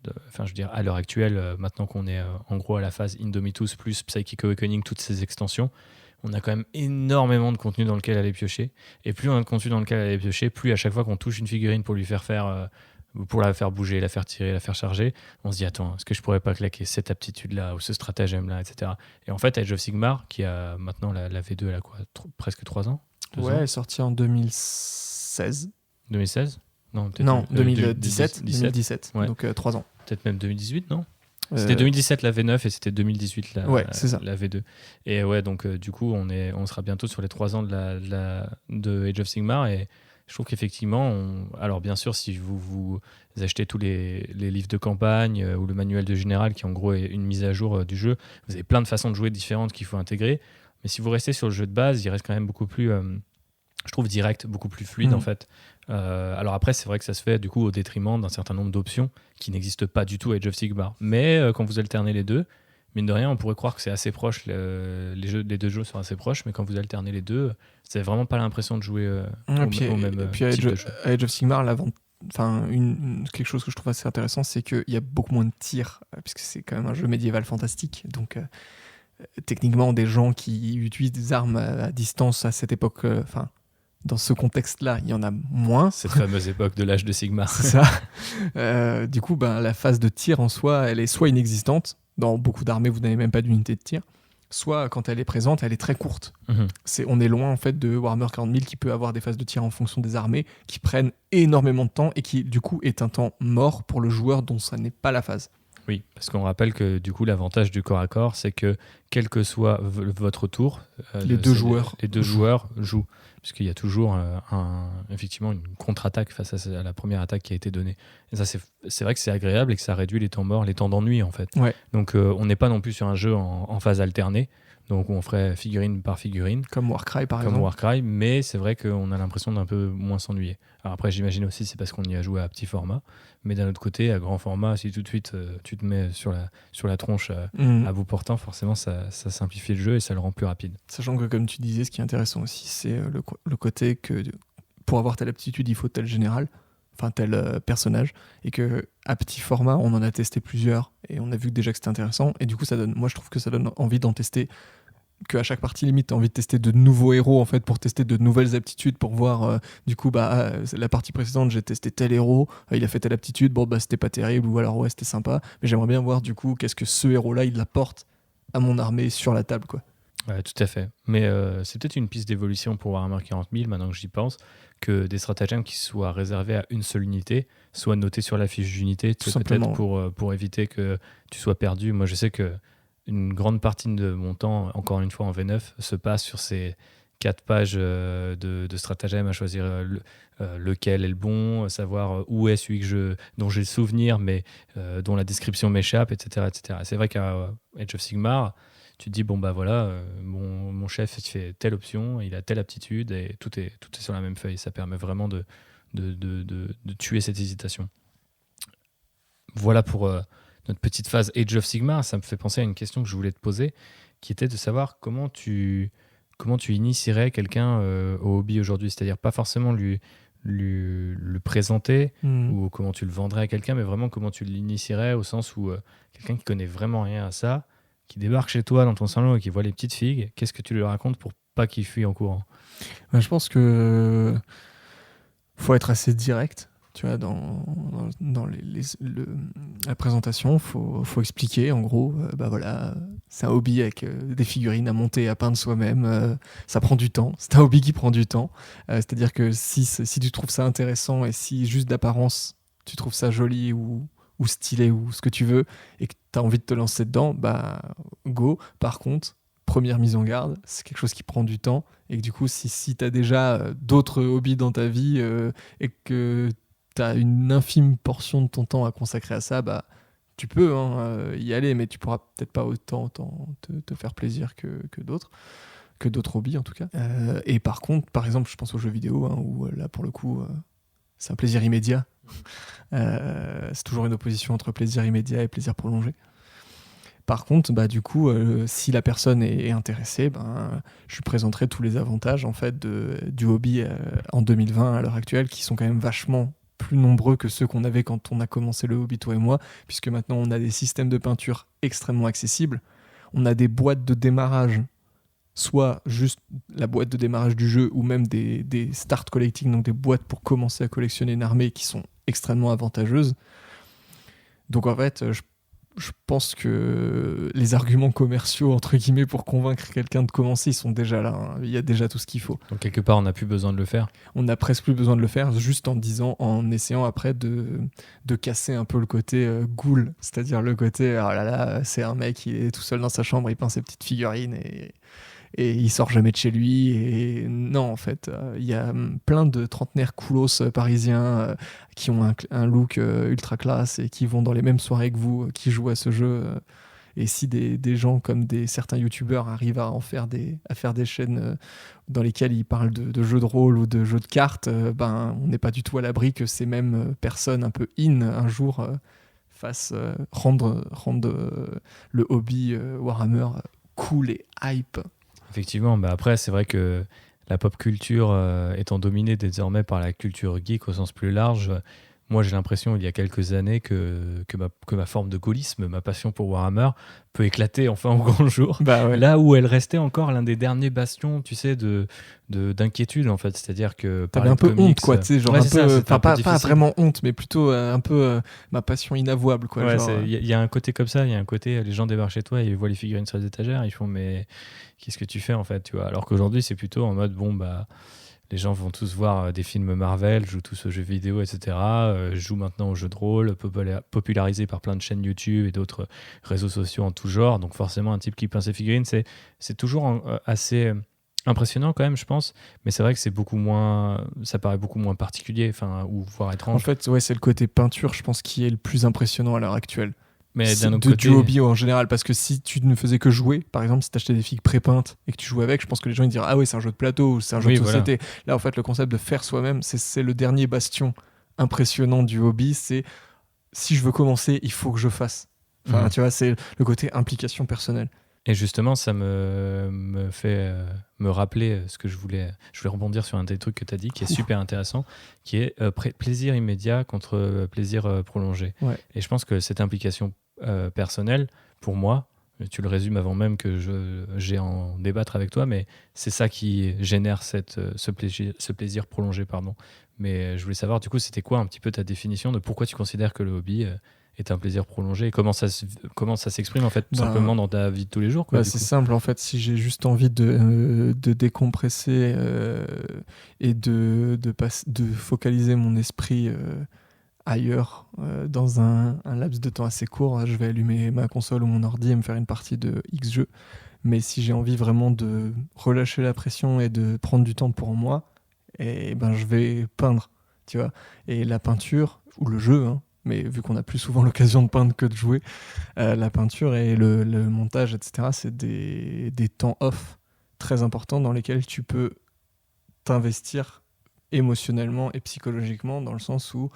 je veux dire, à l'heure actuelle, maintenant qu'on est en gros à la phase Indomitus plus Psychic Awakening, toutes ces extensions, on a quand même énormément de contenu dans lequel aller piocher. Et plus on a de contenu dans lequel aller piocher, plus à chaque fois qu'on touche une figurine pour pour la faire bouger, la faire tirer, la faire charger, on se dit attends, est-ce que je pourrais pas claquer cette aptitude-là ou ce stratagème-là, etc. Et en fait, Age of Sigmar, qui a maintenant la V2, elle a quoi, presque 3 ans? Ouais, elle est sortie en 2016. 2016? Non, peut-être non, 2017. Ouais. Donc 3 ans. Peut-être même 2018, non? C'était 2017 la V9 et c'était 2018 la V2. Et ouais, donc du coup, on sera bientôt sur les 3 ans de Age of Sigmar et je trouve qu'effectivement, alors bien sûr, si vous achetez tous les livres de campagne ou le manuel de général qui en gros est une mise à jour du jeu, vous avez plein de façons de jouer différentes qu'il faut intégrer. Mais si vous restez sur le jeu de base, il reste quand même beaucoup plus, je trouve, direct, beaucoup plus fluide en fait. Alors après, c'est vrai que ça se fait du coup au détriment d'un certain nombre d'options qui n'existent pas du tout à Age of Sigmar. Mais quand vous alternez les deux, mine de rien, on pourrait croire que c'est assez proche, les 2 jeux sont assez proches, mais quand vous alternez les deux, vous n'avez vraiment pas l'impression de jouer au même type de jeu. Age of Sigmar, quelque chose que je trouve assez intéressant, c'est qu'il y a beaucoup moins de tirs, puisque c'est quand même un jeu médiéval fantastique. Donc techniquement, des gens qui utilisent des armes à distance à cette époque, dans ce contexte-là, il y en a moins. Cette fameuse époque de l'âge de Sigmar. C'est ça. Du coup, la phase de tir en soi, elle est soit inexistante. Dans beaucoup d'armées, vous n'avez même pas d'unité de tir. Soit, quand elle est présente, elle est très courte. On est loin, en fait, de Warhammer 40 000 qui peut avoir des phases de tir en fonction des armées qui prennent énormément de temps et qui, du coup, est un temps mort pour le joueur dont ça n'est pas la phase. Oui, parce qu'on rappelle que du coup l'avantage du corps à corps, c'est que quel que soit votre tour, les deux joueurs jouent, puisqu'il y a toujours effectivement une contre-attaque face à la première attaque qui a été donnée. Et ça, c'est vrai que c'est agréable et que ça réduit les temps morts, les temps d'ennui en fait. Ouais. Donc on n'est pas non plus sur un jeu en phase alternée, donc on ferait figurine par figurine. Comme Warcry par exemple. Comme Warcry, mais c'est vrai qu'on a l'impression d'un peu moins s'ennuyer. Alors après, j'imagine aussi c'est parce qu'on y a joué à petit format. Mais d'un autre côté, à grand format, si tout de suite tu te mets sur la tronche à bout portant, forcément ça simplifie le jeu et ça le rend plus rapide. Sachant que comme tu disais, ce qui est intéressant aussi, c'est le côté que pour avoir telle aptitude, il faut tel général, enfin tel personnage, et que à petit format, on en a testé plusieurs et on a vu déjà que c'était intéressant. Et du coup, moi je trouve que ça donne envie d'en tester. Qu'à chaque partie limite, tu as envie de tester de nouveaux héros en fait, pour tester de nouvelles aptitudes, pour voir du coup la partie précédente j'ai testé tel héros, il a fait telle aptitude, c'était pas terrible, ou alors ouais c'était sympa, mais j'aimerais bien voir du coup qu'est-ce que ce héros là il apporte à mon armée sur la table quoi. Ouais, tout à fait. Mais c'est peut-être une piste d'évolution pour Warhammer 40 000, maintenant que j'y pense, que des stratagèmes qui soient réservés à une seule unité soient notés sur la fiche d'unité, Tout c'est peut-être simplement. pour éviter que tu sois perdu. Moi, je sais que une grande partie de mon temps, encore une fois en V9, se passe sur ces 4 pages de stratagèmes à choisir lequel est le bon, savoir où est celui dont j'ai le souvenir, mais dont la description m'échappe, etc., etc. C'est vrai qu'à Age of Sigmar, tu te dis, bon, bah voilà, mon chef il fait telle option, il a telle aptitude, et tout est sur la même feuille. Ça permet vraiment de tuer cette hésitation. Voilà pour notre petite phase Age of Sigmar. Ça me fait penser à une question que je voulais te poser, qui était de savoir comment tu initierais quelqu'un au hobby aujourd'hui. C'est-à-dire pas forcément le présenter ou comment tu le vendrais à quelqu'un, mais vraiment comment tu l'initierais au sens où quelqu'un qui connaît vraiment rien à ça, qui débarque chez toi dans ton salon et qui voit les petites figues, qu'est-ce que tu lui racontes pour pas qu'il fuit en courant? Ouais, je pense que faut être assez direct. Tu vois, dans la présentation, faut expliquer, en gros, bah voilà, c'est un hobby avec des figurines à monter, à peindre soi-même, ça prend du temps, c'est un hobby qui prend du temps. C'est-à-dire que si tu trouves ça intéressant et si juste d'apparence, tu trouves ça joli ou stylé ou ce que tu veux, et que tu as envie de te lancer dedans, bah go. Par contre, première mise en garde, c'est quelque chose qui prend du temps, et que du coup, si tu as déjà d'autres hobbies dans ta vie et que tu as une infime portion de ton temps à consacrer à ça, bah, tu peux y aller, mais tu pourras peut-être pas autant te faire plaisir que d'autres hobbies en tout cas. Et par contre, par exemple, je pense aux jeux vidéo, où là pour le coup, c'est un plaisir immédiat. C'est toujours une opposition entre plaisir immédiat et plaisir prolongé. Par contre, bah, du coup, si la personne est intéressée, ben, je lui présenterai tous les avantages en fait, du hobby en 2020 à l'heure actuelle, qui sont quand même vachement plus nombreux que ceux qu'on avait quand on a commencé le hobby, toi et moi, puisque maintenant on a des systèmes de peinture extrêmement accessibles. On a des boîtes de démarrage, soit juste la boîte de démarrage du jeu, ou même des start collecting, donc des boîtes pour commencer à collectionner une armée, qui sont extrêmement avantageuses. Donc en fait, je pense que les arguments commerciaux, entre guillemets, pour convaincre quelqu'un de commencer, ils sont déjà là. Il y a déjà tout ce qu'il faut. Donc quelque part, on n'a plus besoin de le faire. On n'a presque plus besoin de le faire, juste en essayant après de casser un peu le côté ghoul. C'est-à-dire le côté, oh là là, c'est un mec, il est tout seul dans sa chambre, il peint ses petites figurines et il sort jamais de chez lui. Et non, en fait, il y a plein de trentenaires coolos parisiens qui ont un look ultra classe et qui vont dans les mêmes soirées que vous, qui jouent à ce jeu. Et si des gens comme certains youtubeurs arrivent à faire des chaînes dans lesquelles ils parlent de jeux de rôle ou de jeux de cartes, ben, on n'est pas du tout à l'abri que ces mêmes personnes un peu un jour rendre le hobby Warhammer cool et hype. Effectivement, bah après, c'est vrai que la pop culture étant dominée désormais par la culture geek au sens plus large, moi j'ai l'impression il y a quelques années que ma forme de gaullisme, ma passion pour Warhammer peut éclater enfin au grand jour. Bah ouais. Là où elle restait encore l'un des derniers bastions, tu sais, d'inquiétude en fait. C'est-à-dire que T'avais un peu honte, quoi, tu sais, genre ouais, un c'est ça, peu, c'était un peu pas difficile. vraiment honte, mais plutôt un peu ma passion inavouable, quoi. Ouais, Genre, il y a un côté comme ça, il y a un côté, les gens débarquent chez toi et ils voient les figurines sur les étagères, ils font mais qu'est-ce que tu fais en fait, tu vois. Alors qu'aujourd'hui c'est plutôt en mode bon bah les gens vont tous voir des films Marvel, jouent tous aux jeux vidéo, etc. Jouent maintenant aux jeux de rôle, popularisés par plein de chaînes YouTube et d'autres réseaux sociaux en tout genre. Donc forcément un type qui peint ses figurines, c'est toujours assez impressionnant quand même, je pense. Mais c'est vrai que ça paraît beaucoup moins particulier, enfin ou voire en étrange. fait, ouais, c'est le côté peinture, je pense, qui est le plus impressionnant à l'heure actuelle. Mais d'un autre côté, Du hobby en général, parce que si tu ne faisais que jouer, par exemple, si t'achetais des figues pré-peintes et que tu jouais avec, je pense que les gens ils diraient ah ouais, c'est un jeu de plateau ou c'est un jeu oui, de voilà. société. Là, en fait, le concept de faire soi-même, c'est le dernier bastion impressionnant du hobby. C'est si je veux commencer, il faut que je fasse. Enfin, tu vois, c'est le côté implication personnelle. Et justement, ça me fait me rappeler ce que je voulais rebondir sur un des trucs que tu as dit, qui est super intéressant, qui est plaisir immédiat contre plaisir prolongé. Ouais. Et je pense que cette implication personnelle, pour moi, tu le résumes avant même que j'ai à en débattre avec toi, mais c'est ça qui génère ce plaisir prolongé. Pardon. Mais je voulais savoir, du coup, c'était quoi un petit peu ta définition de pourquoi tu considères que le hobby est un plaisir prolongé. Et comment ça s'exprime en fait, tout Bah, simplement dans ta vie de tous les jours, quoi, du c'est coup. simple en fait, si j'ai juste envie de décompresser et de focaliser mon esprit ailleurs dans un laps de temps assez court, je vais allumer ma console ou mon ordi et me faire une partie de X jeux. Mais si j'ai envie vraiment de relâcher la pression et de prendre du temps pour moi, et ben je vais peindre, tu vois. Et la peinture, ou le jeu, hein, mais vu qu'on a plus souvent l'occasion de peindre que de jouer, la peinture et le montage, etc., c'est des temps off très importants dans lesquels tu peux t'investir émotionnellement et psychologiquement, dans le sens où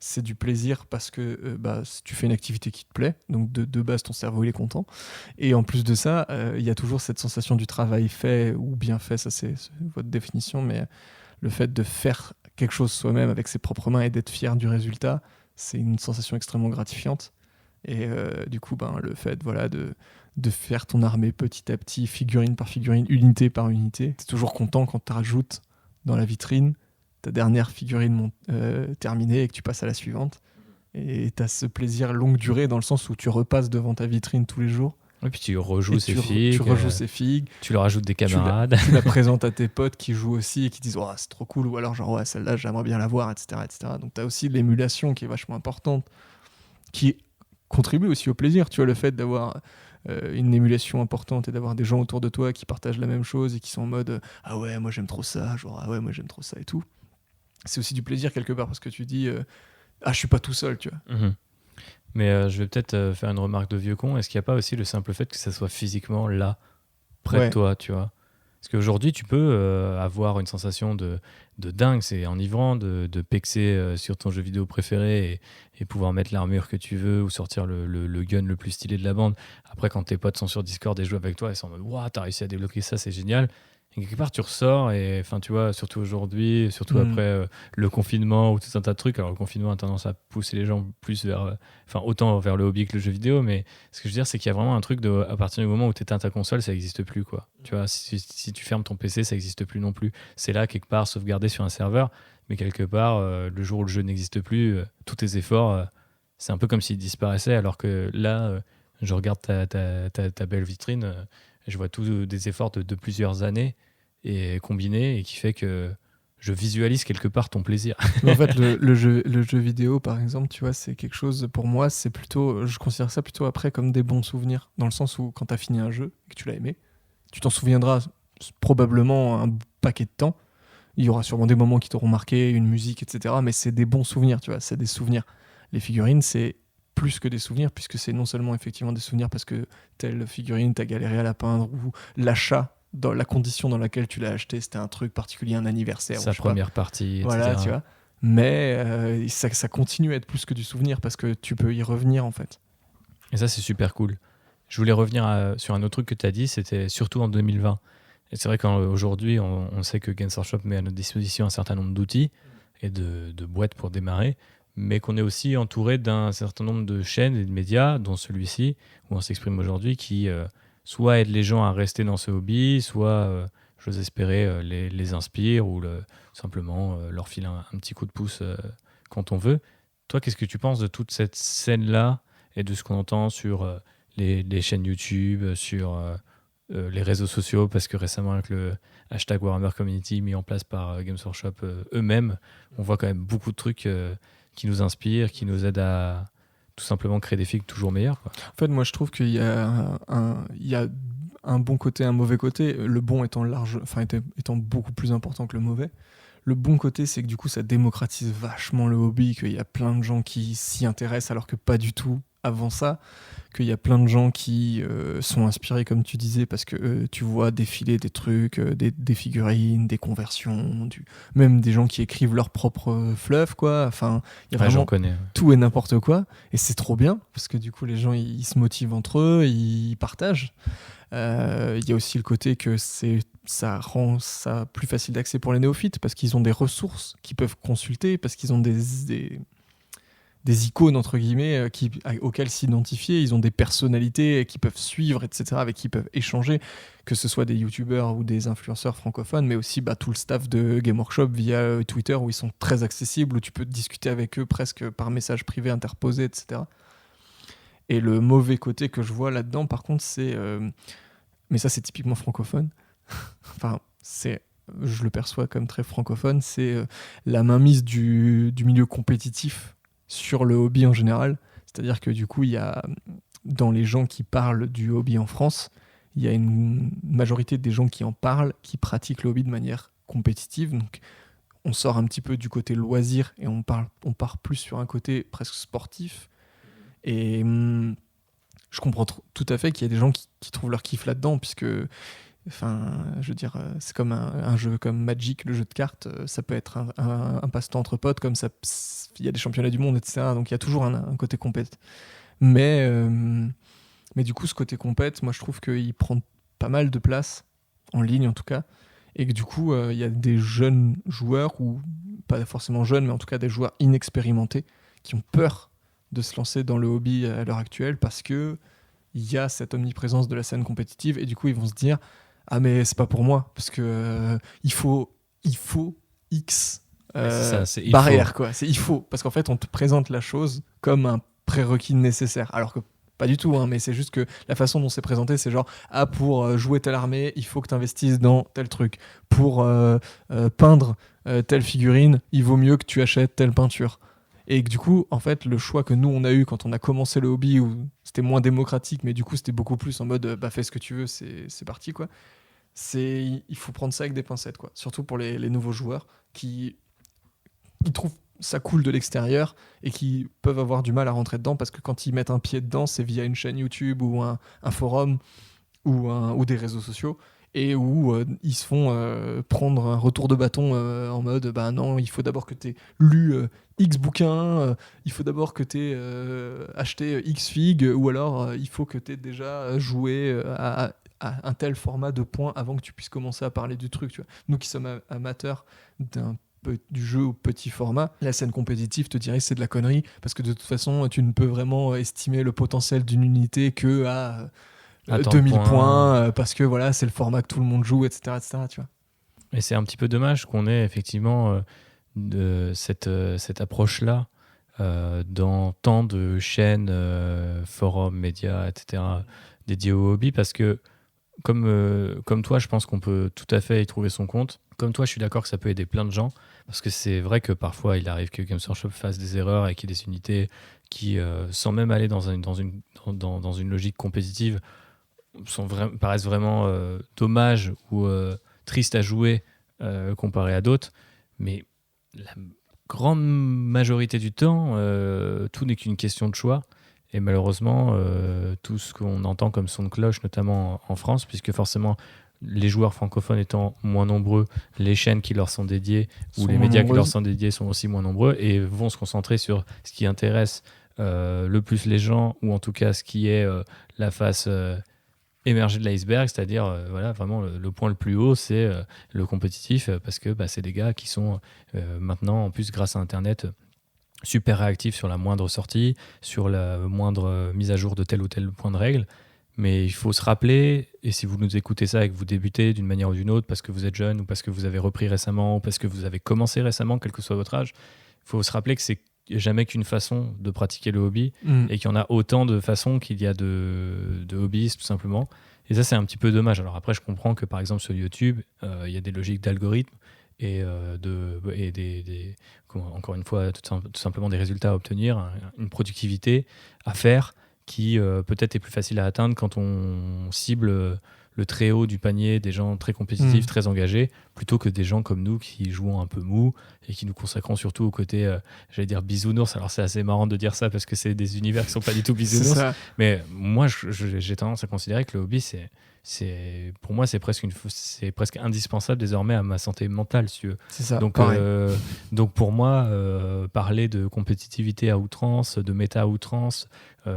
c'est du plaisir parce que tu fais une activité qui te plaît, donc de base ton cerveau il est content, et en plus de ça il y a toujours cette sensation du travail fait ou bien fait, ça c'est votre définition, mais le fait de faire quelque chose soi-même avec ses propres mains et d'être fier du résultat, c'est une sensation extrêmement gratifiante. Et du coup le fait de faire ton armée petit à petit, figurine par figurine, unité par unité, t'es toujours content quand tu rajoutes dans la vitrine ta dernière figurine terminée et que tu passes à la suivante. Et tu as ce plaisir longue durée dans le sens où tu repasses devant ta vitrine tous les jours. Et puis tu rejoues Et ces figues. Tu rejoues ces figues. Tu leur ajoutes des camarades. Tu la présentes à tes potes qui jouent aussi et qui disent oh, c'est trop cool. Ou alors genre ouais, celle-là j'aimerais bien la voir, etc., etc. Donc tu as aussi l'émulation qui est vachement importante, qui contribue aussi au plaisir. Tu vois, le fait d'avoir une émulation importante et d'avoir des gens autour de toi qui partagent la même chose et qui sont en mode ah ouais, moi j'aime trop ça, genre ah ouais, moi j'aime trop ça et tout. C'est aussi du plaisir quelque part parce que tu dis ah je suis pas tout seul, tu vois. Mhm. Mais je vais peut-être faire une remarque de vieux con. Est-ce qu'il n'y a pas aussi le simple fait que ça soit physiquement là, près de toi, tu vois? Parce qu'aujourd'hui, tu peux avoir une sensation de dingue, c'est enivrant de pexer sur ton jeu vidéo préféré et pouvoir mettre l'armure que tu veux ou sortir le gun le plus stylé de la bande. Après, quand tes potes sont sur Discord et jouent avec toi, ils sont en mode « Waouh, t'as réussi à débloquer ça, c'est génial !» Et quelque part, tu ressors et, enfin, tu vois, surtout aujourd'hui, surtout après le confinement ou tout un tas de trucs. Alors, le confinement a tendance à pousser les gens plus vers, autant vers le hobby que le jeu vidéo. Mais ce que je veux dire, c'est qu'il y a vraiment un truc de, à partir du moment où tu éteins ta console, ça n'existe plus, quoi. Tu vois, si tu fermes ton PC, ça n'existe plus non plus. C'est là, quelque part, sauvegardé sur un serveur. Mais quelque part, le jour où le jeu n'existe plus, tous tes efforts, c'est un peu comme s'ils disparaissaient. Alors que là, je regarde ta belle vitrine. Je vois tous des efforts de plusieurs années et combinés et qui fait que je visualise quelque part ton plaisir. Mais en fait, le jeu vidéo, par exemple, tu vois, c'est quelque chose, pour moi, c'est plutôt, je considère ça plutôt après comme des bons souvenirs. Dans le sens où quand tu as fini un jeu et que tu l'as aimé, tu t'en souviendras probablement un paquet de temps. Il y aura sûrement des moments qui t'auront marqué, une musique, etc. Mais c'est des bons souvenirs, tu vois, c'est des souvenirs. Les figurines, c'est plus que des souvenirs, puisque c'est non seulement effectivement des souvenirs parce que telle figurine, t'as galéré à la peindre, ou l'achat, dans la condition dans laquelle tu l'as acheté, c'était un truc particulier, un anniversaire. Sa première partie, etc. Voilà, tu vois. Mais ça continue à être plus que du souvenir parce que tu peux y revenir, en fait. Et ça, c'est super cool. Je voulais revenir sur un autre truc que tu as dit, c'était surtout en 2020. Et c'est vrai qu'aujourd'hui, on sait que Games Workshop met à notre disposition un certain nombre d'outils et de boîtes pour démarrer, mais qu'on est aussi entouré d'un certain nombre de chaînes et de médias, dont celui-ci, où on s'exprime aujourd'hui, qui soit aident les gens à rester dans ce hobby, soit, j'ose espérer, les inspirent ou simplement leur filent un petit coup de pouce quand on veut. Toi, qu'est-ce que tu penses de toute cette scène-là et de ce qu'on entend sur les chaînes YouTube, sur les réseaux sociaux, parce que récemment, avec le hashtag Warhammer Community mis en place par Games Workshop eux-mêmes, on voit quand même beaucoup de trucs qui nous inspirent, qui nous aident à tout simplement créer des figues toujours meilleures, quoi. En fait, moi, je trouve qu'il y a un bon côté, un mauvais côté. Le bon étant étant beaucoup plus important que le mauvais. Le bon côté, c'est que du coup, ça démocratise vachement le hobby, qu'il y a plein de gens qui s'y intéressent alors que pas du tout avant ça, qu'il y a plein de gens qui sont inspirés, comme tu disais, parce que tu vois défiler des trucs, des figurines, des conversions, même des gens qui écrivent leur propre fluff, quoi. Enfin, il y a vraiment tout et n'importe quoi, et c'est trop bien, parce que du coup, les gens, ils se motivent entre eux, ils partagent. Il y a aussi le côté que ça rend ça plus facile d'accès pour les néophytes, parce qu'ils ont des ressources qu'ils peuvent consulter, parce qu'ils ont des icônes entre guillemets auxquelles s'identifier, ils ont des personnalités qui peuvent suivre, etc., avec qui ils peuvent échanger, que ce soit des youtubeurs ou des influenceurs francophones, mais aussi tout le staff de Game Workshop via Twitter, où ils sont très accessibles, où tu peux discuter avec eux presque par message privé interposé, etc. Et le mauvais côté que je vois là-dedans, par contre, c'est... mais ça, c'est typiquement francophone. Enfin, je le perçois comme très francophone. C'est la mainmise du milieu compétitif sur le hobby en général. C'est-à-dire que du coup, il y a, dans les gens qui parlent du hobby en France, il y a une majorité des gens qui en parlent, qui pratiquent le hobby de manière compétitive. Donc, on sort un petit peu du côté loisir et on part plus sur un côté presque sportif. Et je comprends tout à fait qu'il y a des gens qui trouvent leur kiff là-dedans, puisque, enfin, je veux dire, c'est comme un jeu comme Magic, le jeu de cartes, ça peut être un passe-temps entre potes, comme ça, il y a des championnats du monde, etc. Donc il y a toujours un côté compète. Mais du coup, ce côté compète, moi je trouve qu'il prend pas mal de place, en ligne en tout cas, et que du coup, il y a des jeunes joueurs, ou pas forcément jeunes, mais en tout cas des joueurs inexpérimentés, qui ont peur de se lancer dans le hobby à l'heure actuelle, parce que il y a cette omniprésence de la scène compétitive, et du coup ils vont se dire ah mais c'est pas pour moi, parce que il faut X barrière, quoi. Il faut, parce qu'en fait on te présente la chose comme un prérequis nécessaire, alors que pas du tout, hein, mais c'est juste que la façon dont c'est présenté, c'est genre pour jouer telle armée, il faut que tu investisses dans tel truc, pour peindre telle figurine, il vaut mieux que tu achètes telle peinture. Et que du coup, en fait, le choix que nous, on a eu quand on a commencé le hobby, où c'était moins démocratique, mais du coup, c'était beaucoup plus en mode fais ce que tu veux, c'est parti, quoi. Il faut prendre ça avec des pincettes, quoi. Surtout pour les nouveaux joueurs qui trouvent ça cool de l'extérieur et qui peuvent avoir du mal à rentrer dedans, parce que quand ils mettent un pied dedans, c'est via une chaîne YouTube ou un forum ou des réseaux sociaux, et où ils se font prendre un retour de bâton en mode non, il faut d'abord que tu aies lu X bouquins, il faut d'abord que tu aies acheté X figues, ou alors il faut que tu aies déjà joué à un tel format de points avant que tu puisses commencer à parler du truc, tu vois. Nous qui sommes amateurs du jeu au petit format, la scène compétitive te dirait que c'est de la connerie, parce que de toute façon tu ne peux vraiment estimer le potentiel d'une unité que à 2000 points, parce que voilà, c'est le format que tout le monde joue, etc., tu vois. Et c'est un petit peu dommage qu'on ait effectivement de cette approche-là dans tant de chaînes, forums, médias, etc., dédiés au hobby, parce que comme toi, je pense qu'on peut tout à fait y trouver son compte. Comme toi, je suis d'accord que ça peut aider plein de gens, parce que c'est vrai que parfois, il arrive que Games Workshop fasse des erreurs et qu'il y ait des unités qui, sans même aller dans une logique compétitive, paraissent vraiment dommages ou tristes à jouer comparé à d'autres. Mais la grande majorité du temps, tout n'est qu'une question de choix. Et malheureusement, tout ce qu'on entend comme son de cloche, notamment en France, puisque forcément, les joueurs francophones étant moins nombreux, les chaînes qui leur sont dédiées ou les médias qui leur sont dédiés sont aussi moins nombreux et vont se concentrer sur ce qui intéresse le plus les gens, ou en tout cas ce qui est la face émergée de l'iceberg, c'est-à-dire voilà, vraiment le point le plus haut, c'est le compétitif, parce que c'est des gars qui sont maintenant, en plus grâce à Internet, super réactifs sur la moindre sortie, sur la moindre mise à jour de tel ou tel point de règle. Mais il faut se rappeler, et si vous nous écoutez ça et que vous débutez d'une manière ou d'une autre, parce que vous êtes jeune, ou parce que vous avez repris récemment, ou parce que vous avez commencé récemment, quel que soit votre âge, il faut se rappeler que c'est jamais qu'une façon de pratiquer le hobby, et qu'il y en a autant de façons qu'il y a de hobbyistes, tout simplement. Et ça, c'est un petit peu dommage. Alors après, je comprends que par exemple sur YouTube, il y a des logiques d'algorithmes, et encore une fois, tout simplement des résultats à obtenir, une productivité à faire qui peut-être est plus facile à atteindre quand on cible le très haut du panier des gens très compétitifs, très engagés, plutôt que des gens comme nous qui jouons un peu mou et qui nous consacrons surtout au côté, j'allais dire bisounours. Alors c'est assez marrant de dire ça parce que c'est des univers qui sont pas du tout bisounours. Mais moi, j'ai tendance à considérer que le hobby, pour moi, c'est presque indispensable désormais à ma santé mentale, si tu veux. C'est ça. Donc pour moi, parler de compétitivité à outrance, de méta à outrance,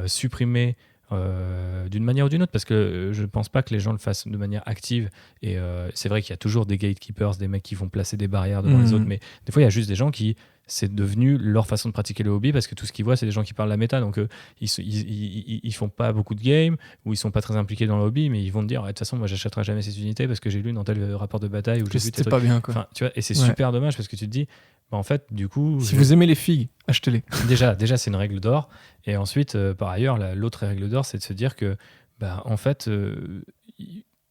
supprimer d'une manière ou d'une autre, parce que je pense pas que les gens le fassent de manière active, et c'est vrai qu'il y a toujours des gatekeepers, des mecs qui vont placer des barrières devant les autres, mais des fois il y a juste des gens qui c'est devenu leur façon de pratiquer le hobby parce que tout ce qu'ils voient, c'est des gens qui parlent la méta. Donc, ils font pas beaucoup de games ou ils sont pas très impliqués dans le hobby, mais ils vont te dire, de toute façon, moi, j'achèterai jamais ces unités parce que j'ai lu dans tel rapport de bataille ou j'ai vu tel C'était pas bien, quoi. Enfin, tu vois, et c'est Ouais. super dommage parce que tu te dis, en fait, du coup, Si vous aimez les figues, achetez-les. déjà c'est une règle d'or. Et ensuite, par ailleurs, l'autre règle d'or, c'est de se dire que, en fait,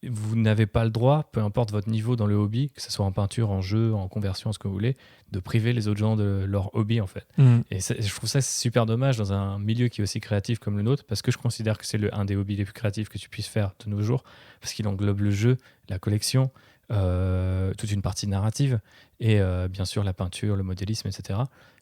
vous n'avez pas le droit, peu importe votre niveau dans le hobby, que ce soit en peinture, en jeu, en conversion, ce que vous voulez, de priver les autres gens de leur hobby, en fait. Et je trouve ça super dommage dans un milieu qui est aussi créatif comme le nôtre, parce que je considère que c'est un des hobbies les plus créatifs que tu puisses faire de nos jours, parce qu'il englobe le jeu, la collection, toute une partie narrative, et bien sûr la peinture, le modélisme, etc.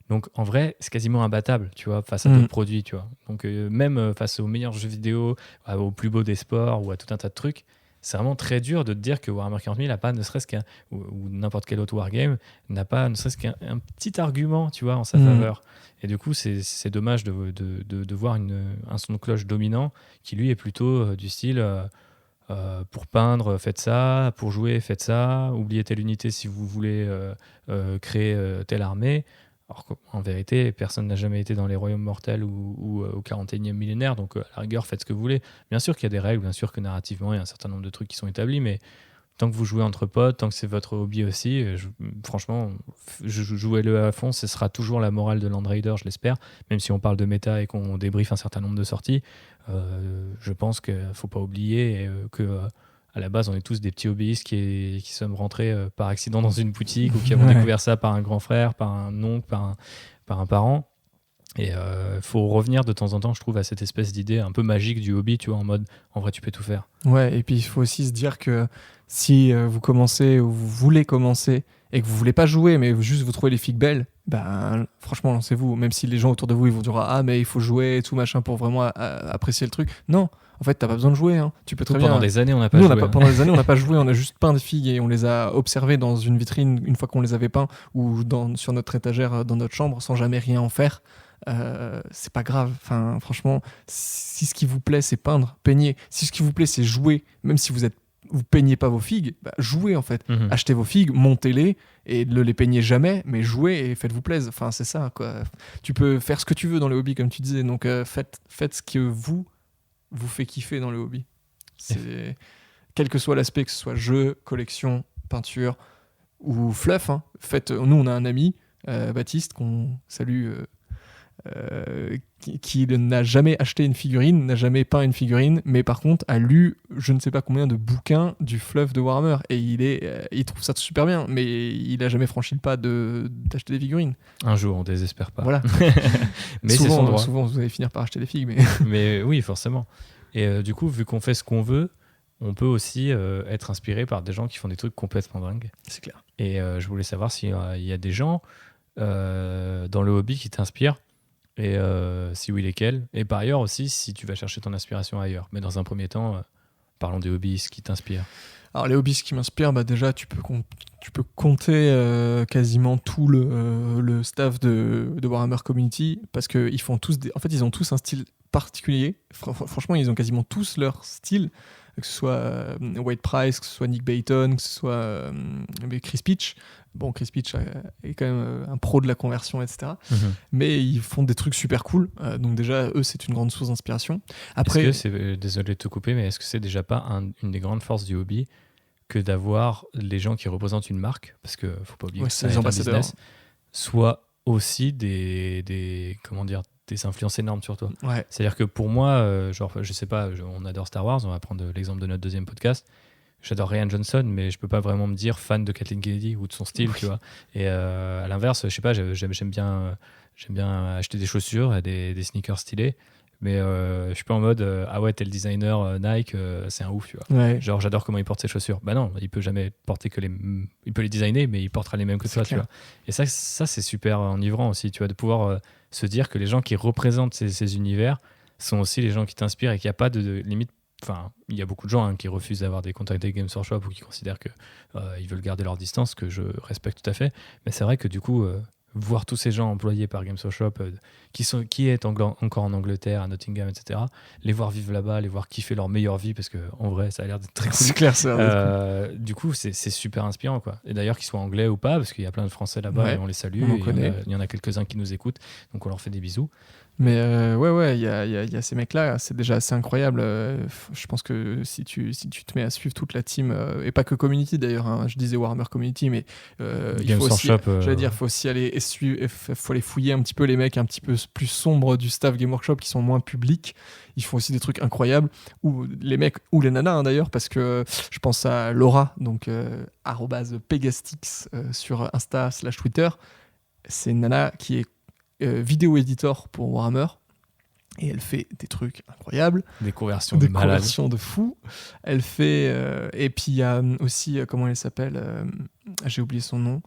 Donc en vrai, c'est quasiment imbattable, tu vois, face à d'autres produits, tu vois. Donc même face aux meilleurs jeux vidéo, aux plus beaux des sports ou à tout un tas de trucs, c'est vraiment très dur de te dire que Warhammer 40 000 n'a pas ne serait-ce qu'un, ou n'importe quel autre wargame, n'a pas ne serait-ce qu'un petit argument, tu vois, en sa faveur. Et du coup, c'est dommage de voir un son de cloche dominant qui, lui, est plutôt du style pour peindre, faites ça, pour jouer, faites ça, oubliez telle unité si vous voulez créer telle armée. Alors qu'en vérité, personne n'a jamais été dans les royaumes mortels ou au 41e millénaire, donc à la rigueur, faites ce que vous voulez. Bien sûr qu'il y a des règles, bien sûr que narrativement, il y a un certain nombre de trucs qui sont établis, mais tant que vous jouez entre potes, tant que c'est votre hobby aussi, franchement, jouez-le à fond, ce sera toujours la morale de Land Raider, je l'espère, même si on parle de méta et qu'on débriefe un certain nombre de sorties. Je pense qu'il ne faut pas oublier que... à la base, on est tous des petits hobbyistes qui sommes rentrés par accident dans une boutique ou qui avons découvert ça par un grand frère, par un oncle, par un parent. Et faut revenir de temps en temps, je trouve, à cette espèce d'idée un peu magique du hobby, tu vois, en mode, en vrai, tu peux tout faire. Ouais, et puis il faut aussi se dire que si vous commencez ou vous voulez commencer et que vous voulez pas jouer, mais juste vous trouvez les figues belles, ben franchement, lancez-vous. Même si les gens autour de vous, ils vont dire ah mais il faut jouer et tout machin pour vraiment apprécier le truc. Non, en fait, t'as pas besoin de jouer. Hein. Tu peux très bien. Pendant des années, on n'a pas Nous, joué. pendant des années, on n'a pas joué. On a juste peint des figues et on les a observées dans une vitrine une fois qu'on les avait peints ou sur notre étagère dans notre chambre sans jamais rien en faire. C'est pas grave. Enfin, franchement, si ce qui vous plaît, c'est peindre, peignez. Si ce qui vous plaît, c'est jouer, même si vous peignez pas vos figues, jouez en fait. Achetez vos figues, montez-les et ne les peignez jamais, mais jouez et faites-vous plaisir. Enfin, c'est ça, quoi. Tu peux faire ce que tu veux dans le hobby, comme tu disais. Donc, faites ce que vous fait kiffer dans le hobby. Quel que soit l'aspect, que ce soit jeu, collection, peinture ou fluff. Hein. Nous, on a un ami, Baptiste, qu'on salue, qui n'a jamais acheté une figurine, n'a jamais peint une figurine, mais par contre a lu je ne sais pas combien de bouquins du fluff de Warhammer et il trouve ça super bien, mais il n'a jamais franchi le pas d'acheter des figurines. Un jour, on désespère pas. Voilà. Mais c'est son droit. Souvent, vous allez finir par acheter des figues. Mais oui, forcément. Et du coup, vu qu'on fait ce qu'on veut, on peut aussi être inspiré par des gens qui font des trucs complètement dingues. C'est clair. Et je voulais savoir s'il y a des gens dans le hobby qui t'inspirent. Et si oui, lesquels. Et par ailleurs aussi, si tu vas chercher ton inspiration ailleurs. Mais dans un premier temps, parlons des hobbies qui t'inspirent. Alors les hobbies qui m'inspirent, déjà tu peux compter quasiment tout le staff de Warhammer Community parce qu'ils font tous en fait ils ont tous un style particulier. Franchement, ils ont quasiment tous leur style, que ce soit Wade Price, que ce soit Nick Bayton, que ce soit Chris Pitch. Bon, Chris Pitch est quand même un pro de la conversion, etc. Mais ils font des trucs super cool. Donc déjà, eux, c'est une grande source d'inspiration. Après, désolé de te couper, mais est-ce que c'est déjà pas une des grandes forces du hobby que d'avoir les gens qui représentent une marque, parce qu'il ne faut pas oublier que c'est un business, soit aussi des influences énormes sur toi. Ouais. C'est-à-dire que pour moi, je sais pas, on adore Star Wars, on va prendre l'exemple de notre deuxième podcast. J'adore Rian Johnson, mais je peux pas vraiment me dire fan de Kathleen Kennedy ou de son style, tu vois. Et à l'inverse, je sais pas, j'aime bien acheter des chaussures, des sneakers stylés, mais je suis pas en mode ah ouais, tel designer Nike, c'est un ouf, tu vois. Ouais. Genre j'adore comment il porte ses chaussures. Bah non, il peut jamais porter il peut les designer, mais il portera les mêmes que toi, tu vois. Et ça c'est super enivrant aussi, tu vois, de pouvoir se dire que les gens qui représentent ces univers sont aussi les gens qui t'inspirent et qu'il n'y a pas de limite. Enfin, il y a beaucoup de gens qui refusent d'avoir des contacts avec Games Workshop ou qui considèrent qu'ils veulent garder leur distance, que je respecte tout à fait. Mais c'est vrai que du coup, voir tous ces gens employés par Games Workshop qui est encore en Angleterre, à Nottingham, etc. Les voir vivre là-bas, les voir kiffer leur meilleure vie, parce qu'en vrai, ça a l'air d'être très cool. C'est clair, ça a l'air d'être cool. Du coup, c'est super inspirant, quoi. Et d'ailleurs, qu'ils soient anglais ou pas, parce qu'il y a plein de Français là-bas Ouais, et on les salue. on en Et connaît. il y en a quelques-uns qui nous écoutent, donc on leur fait des bisous. Mais ouais, il y a ces mecs-là, c'est déjà assez incroyable. Je pense que si tu te mets à suivre toute la team, et pas que Community d'ailleurs, hein, je disais Warhammer Community, mais il Games faut aussi, Workshop, j'allais dire, faut aussi aller faut aller fouiller un petit peu les mecs un petit peu plus sombres du staff Game Workshop qui sont moins publics. Ils font aussi des trucs incroyables, ou les mecs ou les nanas hein, d'ailleurs, parce que je pense à Laura, donc @Pegastix sur Insta / Twitter. C'est une nana qui est vidéo éditor pour Warhammer et elle fait des trucs incroyables, des conversions des de malades. conversions de fou. Elle fait et puis il y a aussi comment elle s'appelle, j'ai oublié son nom,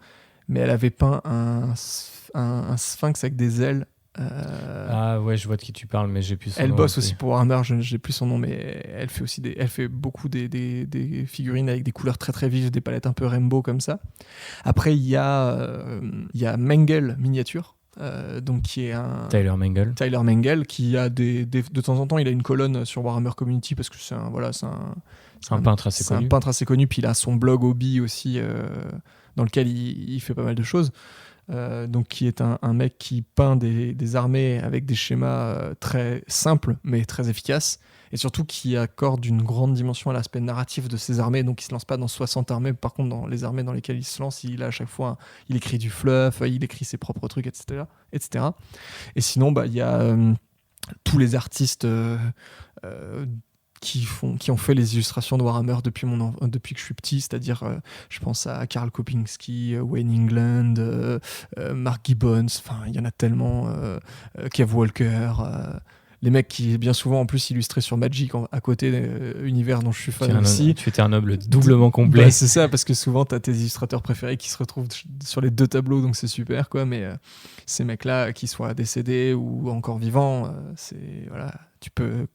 mais elle avait peint un sphinx avec des ailes. Ah ouais, je vois de qui tu parles, mais j'ai plus son Elle nom bosse non plus. aussi pour Warhammer, j'ai plus son nom, mais elle fait aussi elle fait beaucoup des figurines avec des couleurs très très vives, des palettes un peu rainbow comme ça. Après il y a Mengel Miniature, donc qui est un Tyler Mengel. Tyler Mengel, qui a de temps en temps il a une colonne sur Warhammer Community parce que c'est un Peintre assez c'est un connu. peintre assez connu, puis il a son blog hobby aussi dans lequel il fait pas mal de choses. Donc qui est un mec qui peint des armées avec des schémas très simples mais très efficaces, et surtout qui accorde une grande dimension à l'aspect narratif de ses armées. Donc il se lance pas dans 60 armées, par contre dans les armées dans lesquelles il se lance, il a à chaque fois il écrit du fluff, il écrit ses propres trucs, etc. Et sinon il y a tous les artistes qui ont fait les illustrations de Warhammer depuis que je suis petit, c'est-à-dire je pense à Karl Kopinski, Wayne England, Mark Gibbons, enfin il y en a tellement, Kev Walker, les mecs qui bien souvent en plus illustraient sur Magic à côté univers dont je suis fan aussi. Tu étais un noble doublement complet. Bah, c'est ça, parce que souvent t'as tes illustrateurs préférés qui se retrouvent sur les deux tableaux, donc c'est super quoi. Mais ces mecs-là, qu'ils soient décédés ou encore vivants, c'est voilà, tu peux.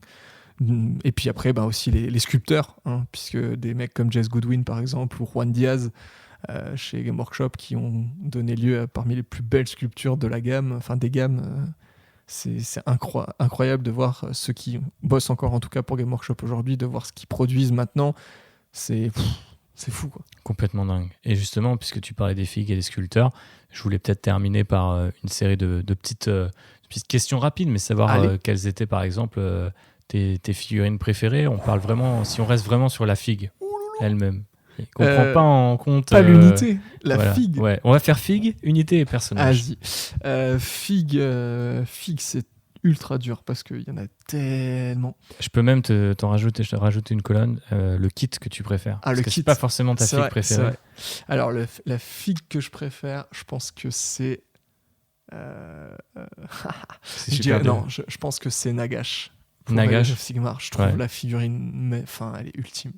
Et puis après, aussi les sculpteurs, hein, puisque des mecs comme Jess Goodwin par exemple ou Juan Diaz chez Game Workshop qui ont donné lieu à parmi les plus belles sculptures de la gamme, enfin des gammes. C'est incroyable de voir ceux qui bossent encore, en tout cas pour Game Workshop aujourd'hui, de voir ce qu'ils produisent maintenant. C'est fou, quoi. Complètement dingue. Et justement, puisque tu parlais des figues et des sculpteurs, je voulais peut-être terminer par une série de petites questions rapides, mais savoir quelles étaient par exemple tes figurines préférées. On parle vraiment, si on reste vraiment sur la figue elle-même. On ne prend pas en compte... Pas l'unité, la figue. Ouais. On va faire figue, unité et personnage. Vas-y. Figue, c'est ultra dur parce qu'il y en a tellement. Je peux même te rajouter une colonne, le kit que tu préfères. Parce que c'est pas forcément ta figue préférée. Alors, la figue que je préfère, je pense que c'est... je pense que c'est Nagash. Nagash Sigmar, je trouve la figurine, elle est ultime.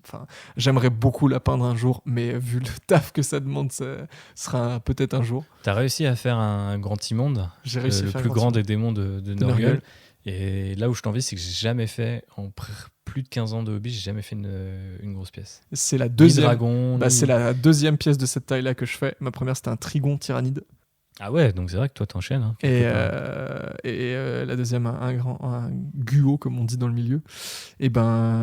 J'aimerais beaucoup la peindre un jour, mais vu le taf que ça demande, ça sera peut-être un jour. T'as réussi à faire un grand immonde, le plus grand des démons de Nurgle. Et là où je t'envie, c'est que j'ai jamais fait, en plus de 15 ans de hobby, j'ai jamais fait une grosse pièce. C'est la deuxième. Dragon, c'est la deuxième pièce de cette taille-là que je fais. Ma première, c'était un Trigon Tyrannide. Ah ouais, donc c'est vrai que toi t'enchaînes. Hein, et la deuxième, un Guo, comme on dit dans le milieu. Et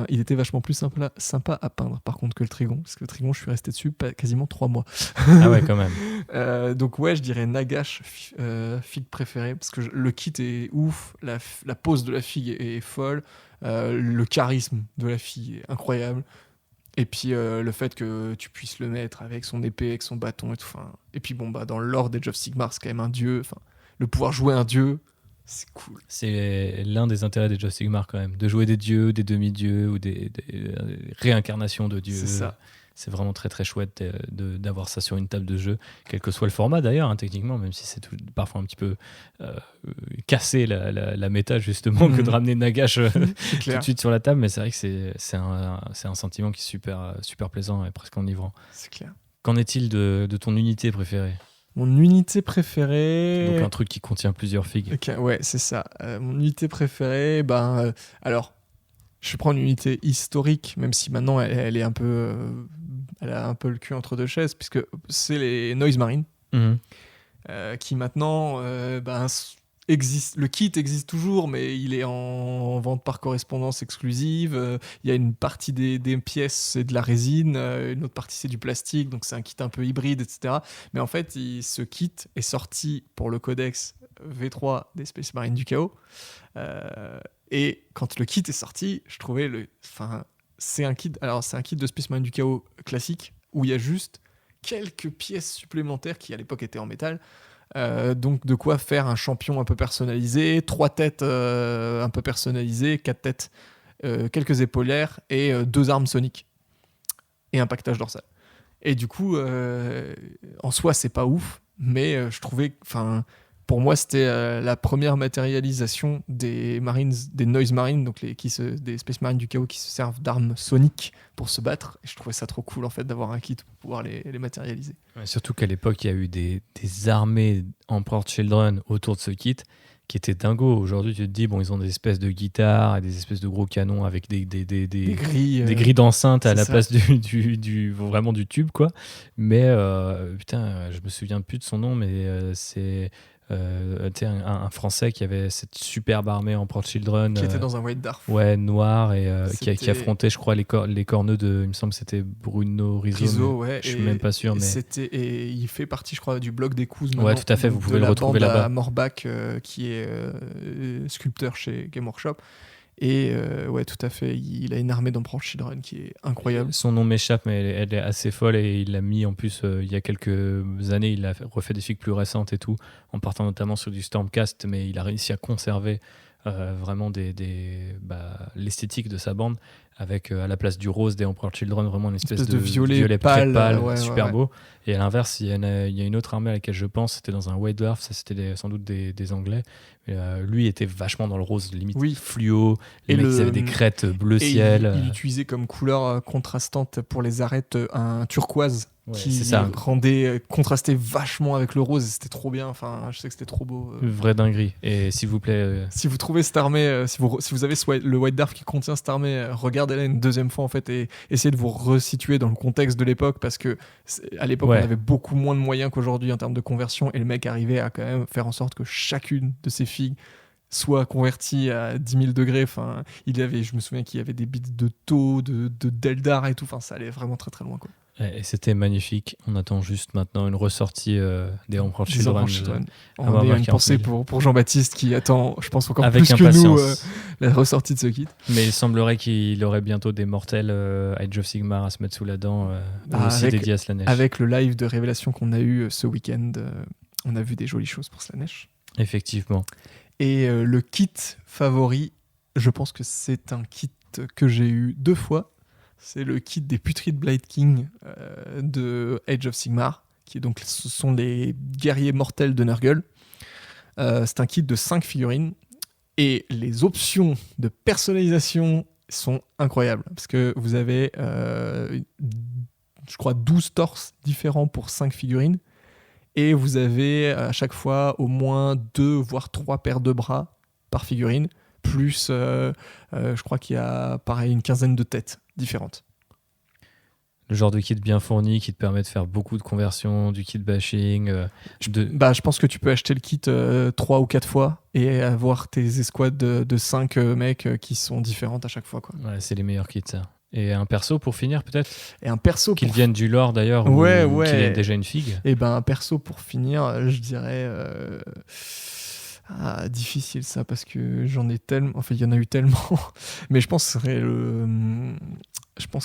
il était vachement plus sympa à peindre, par contre, que le Trigon. Parce que le Trigon, je suis resté dessus quasiment 3 mois. Ah ouais, quand même. Donc ouais, je dirais Nagash, figue préférée, parce que le kit est ouf, la pose de la figue est folle, le charisme de la figue est incroyable. Et puis le fait que tu puisses le mettre avec son épée, avec son bâton et tout. Et puis dans le lore d'Age of Sigmar, c'est quand même un dieu. Le pouvoir jouer un dieu, c'est cool. C'est l'un des intérêts d'Age of Sigmar quand même, de jouer des dieux, des demi-dieux ou des réincarnations de dieux. C'est ça. C'est vraiment très très chouette d'avoir ça sur une table de jeu, quel que soit le format d'ailleurs, hein, techniquement, même si c'est parfois un petit peu casser la méta justement que de ramener Nagash tout de suite sur la table, mais c'est vrai que c'est un sentiment qui est super, super plaisant et presque enivrant. C'est clair. Qu'en est-il de ton unité préférée ? Mon unité préférée... Donc un truc qui contient plusieurs figues. Okay, ouais, c'est ça. Mon unité préférée, alors, je prends une unité historique, même si maintenant elle est un peu... elle a un peu le cul entre deux chaises, puisque c'est les Noise Marine. Mmh. qui maintenant existe. Le kit existe toujours, mais il est en vente par correspondance exclusive. Il y a une partie des pièces, c'est de la résine, une autre partie, c'est du plastique, donc c'est un kit un peu hybride, etc. Mais en fait, ce kit est sorti pour le codex V3 des Space Marines du Chaos. Et quand le kit est sorti, je trouvais c'est un kit de Space Marine du Chaos classique où il y a juste quelques pièces supplémentaires qui à l'époque étaient en métal. Donc de quoi faire un champion un peu personnalisé, 3 têtes un peu personnalisées, 4 têtes, quelques épaulières et 2 armes soniques et un pactage dorsal. Et du coup, en soi, c'est pas ouf, mais je trouvais, pour moi, c'était la première matérialisation des Marines, des Noise Marines, donc des Space Marines du Chaos qui se servent d'armes soniques pour se battre. Et je trouvais ça trop cool en fait d'avoir un kit pour pouvoir les matérialiser. Ouais, surtout qu'à l'époque, il y a eu des armées Emperor Children autour de ce kit qui étaient dingos. Aujourd'hui, tu te dis, bon, ils ont des espèces de guitares et des espèces de gros canons avec des grilles d'enceinte à la place vraiment du tube, quoi. Mais putain, je me souviens plus de son nom, mais c'est un Français qui avait cette superbe armée Emperor Children. Qui était dans un White Dwarf. Ouais, noir, et qui affrontait, je crois, les corneux de, il me semble que c'était Bruno Rizzo, ouais. Je suis même pas sûr. Et il fait partie, je crois, du blog des Couzes. Ouais, tout à fait, vous pouvez le retrouver là-bas. À Morbach, qui est sculpteur chez Game Workshop. Et ouais, tout à fait, il a une armée d'Emperor Children qui est incroyable. Son nom m'échappe, mais elle est assez folle, et il l'a mis en plus il y a quelques années. Il a refait des figues plus récentes et tout, en partant notamment sur du Stormcast, mais il a réussi à conserver vraiment l'esthétique de sa bande, avec à la place du rose des Emperor Children vraiment une espèce de violet pâle, super beau. Et à l'inverse, il y a une autre armée à laquelle je pense, c'était dans un White Dwarf, ça c'était sans doute des Anglais. Lui était vachement dans le rose, limite fluo. Les mecs, ils avaient des crêtes bleu ciel. Il utilisait comme couleur contrastante pour les arêtes un turquoise. Qui contrastait vachement avec le rose, et c'était trop bien. Enfin, je sais que c'était trop beau. Vraie dinguerie. Et s'il vous plaît, si vous trouvez cette armée, si vous avez le White Dwarf qui contient cette armée, regardez-la une deuxième fois en fait, et essayez de vous resituer dans le contexte de l'époque, parce que à l'époque on avait beaucoup moins de moyens qu'aujourd'hui en termes de conversion, et le mec arrivait à quand même faire en sorte que chacune de ses figues soit convertie à 10 000 degrés. Enfin, je me souviens qu'il y avait des bits de taux, de Deldar et tout. Enfin, ça allait vraiment très très loin, quoi. Et c'était magnifique. On attend juste maintenant une ressortie des Emperor Children. On a une pensée pour Jean-Baptiste qui attend, je pense, encore plus que nous, la ressortie de ce kit. Mais il semblerait qu'il aurait bientôt des mortels Age of Sigmar à se mettre sous la dent, aussi dédiés à Slaanesh. Avec le live de révélation qu'on a eu ce week-end, on a vu des jolies choses pour Slaanesh. Effectivement. Et le kit favori, je pense que c'est un kit que j'ai eu 2 fois. C'est le kit des Putrid Blight King de Age of Sigmar, ce sont les guerriers mortels de Nurgle. C'est un kit de 5 figurines, et les options de personnalisation sont incroyables, parce que vous avez, je crois, 12 torses différents pour 5 figurines, et vous avez à chaque fois au moins 2 voire 3 paires de bras par figurine, plus je crois qu'il y a pareil une quinzaine de têtes différentes. Le genre de kit bien fourni qui te permet de faire beaucoup de conversions, du kit bashing. Je pense que tu peux acheter le kit 3 ou 4 fois et avoir tes escouades de 5 mecs qui sont différentes à chaque fois, quoi. Ouais, c'est les meilleurs kits, ça. Et un perso pour finir, peut-être. Et un perso qu'il vienne du lore d'ailleurs, ou qu'il ait déjà une figue. Et un perso pour finir, je dirais. Difficile ça, parce que j'en ai tellement. Enfin, il y en a eu tellement. Mais je pense que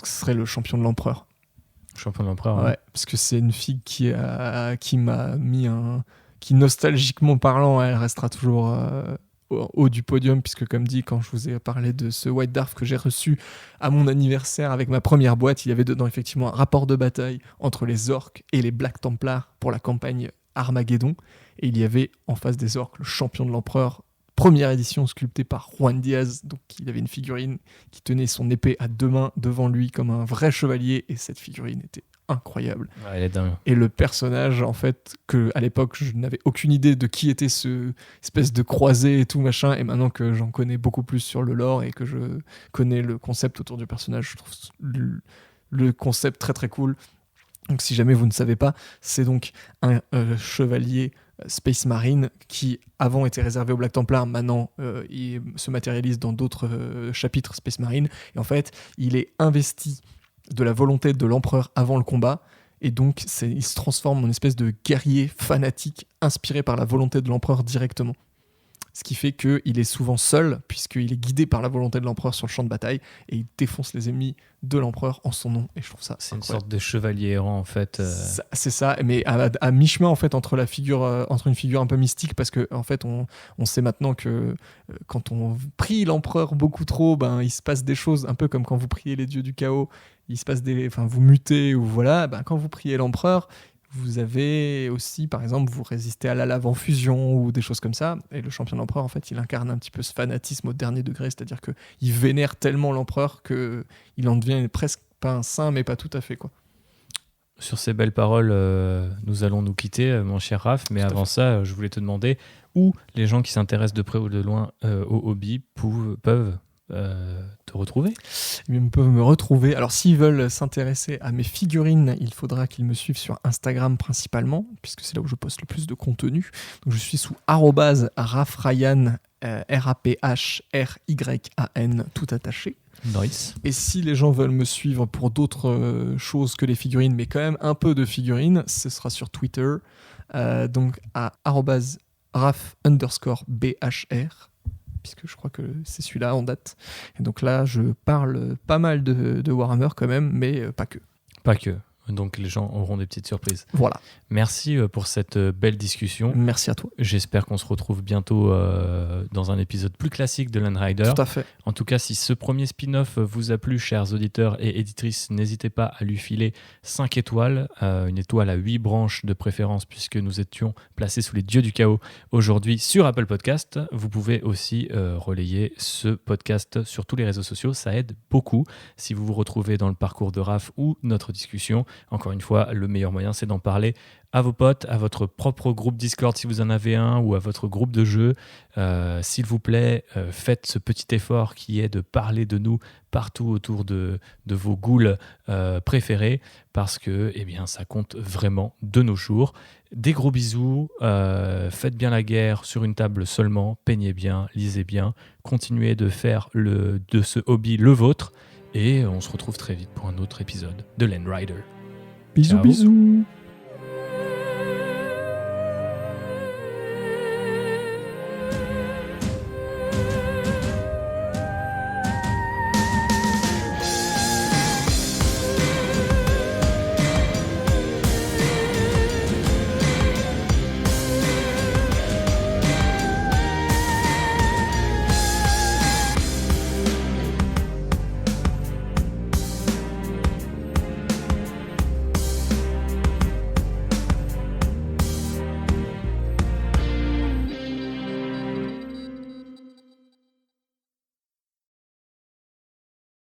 ce serait le champion de l'empereur. Champion de l'empereur. Ouais, parce que c'est une figue qui m'a mis qui, nostalgiquement parlant, elle restera toujours au haut du podium, puisque comme dit, quand je vous ai parlé de ce White Dwarf que j'ai reçu à mon anniversaire avec ma première boîte, il y avait dedans effectivement un rapport de bataille entre les orques et les Black Templars pour la campagne Armageddon, et il y avait en face des orques le champion de l'empereur, première édition, sculpté par Juan Diaz. Donc il avait une figurine qui tenait son épée à 2 mains devant lui comme un vrai chevalier, et cette figurine était incroyable. Ouais, elle est dingue. Et le personnage, en fait, que à l'époque je n'avais aucune idée de qui était ce espèce de croisé et tout machin, et maintenant que j'en connais beaucoup plus sur le lore et que je connais le concept autour du personnage, je trouve le concept très très cool. Donc si jamais vous ne savez pas, c'est donc un chevalier Space Marine qui avant était réservé aux Black Templars, maintenant il se matérialise dans d'autres chapitres Space Marine, et en fait il est investi de la volonté de l'empereur avant le combat, et donc il se transforme en une espèce de guerrier fanatique inspiré par la volonté de l'empereur directement. Ce qui fait qu'il est souvent seul, puisqu'il est guidé par la volonté de l'empereur sur le champ de bataille, et il défonce les ennemis de l'empereur en son nom, et je trouve ça C'est incroyable. une sorte de chevalier errant, en fait. C'est ça, mais à mi-chemin, en fait, entre une figure un peu mystique, parce que en fait, on sait maintenant que quand on prie l'empereur beaucoup trop, ben, il se passe des choses, un peu comme quand vous priez les dieux du chaos, vous mutez, ou voilà, ben, quand vous priez l'empereur, vous avez aussi, par exemple, vous résistez à la lave en fusion ou des choses comme ça. Et le champion d'empereur, en fait, il incarne un petit peu ce fanatisme au dernier degré, c'est-à-dire qu'il vénère tellement l'empereur qu'il en devient presque pas un saint, mais pas tout à fait, quoi. Sur ces belles paroles, nous allons nous quitter, mon cher Raph. Mais avant ça, je voulais te demander où les gens qui s'intéressent de près ou de loin au hobby peuvent te retrouver. Ils peuvent me retrouver. Alors, s'ils veulent s'intéresser à mes figurines, il faudra qu'ils me suivent sur Instagram principalement, puisque c'est là où je poste le plus de contenu. Donc, je suis sous @RaphRyan, RAPHRYAN, tout attaché. Nice. Et si les gens veulent me suivre pour d'autres choses que les figurines, mais quand même un peu de figurines, ce sera sur Twitter, donc à @Raph_BHR, puisque je crois que c'est celui-là en date. Et donc là, je parle pas mal de Warhammer quand même, mais pas que. Pas que. Donc les gens auront des petites surprises. Voilà. Merci pour cette belle discussion. Merci à toi. J'espère qu'on se retrouve bientôt dans un épisode plus classique de Land Rider. Tout à fait. En tout cas, si ce premier spin-off vous a plu, chers auditeurs et éditrices, n'hésitez pas à lui filer 5 étoiles, une étoile à 8 branches de préférence, puisque nous étions placés sous les dieux du chaos aujourd'hui sur Apple Podcast. Vous pouvez aussi relayer ce podcast sur tous les réseaux sociaux, ça aide beaucoup. Si vous vous retrouvez dans le parcours de Raph ou notre discussion, encore une fois, le meilleur moyen, c'est d'en parler à vos potes, à votre propre groupe Discord si vous en avez un, ou à votre groupe de jeu. S'il vous plaît, faites ce petit effort qui est de parler de nous partout autour de vos ghouls préférés, parce que ça compte vraiment de nos jours. Des gros bisous, faites bien la guerre sur une table seulement, peignez bien, lisez bien, continuez de faire de ce hobby le vôtre, et on se retrouve très vite pour un autre épisode de Land Rider. Bisous, Ciao. bisous.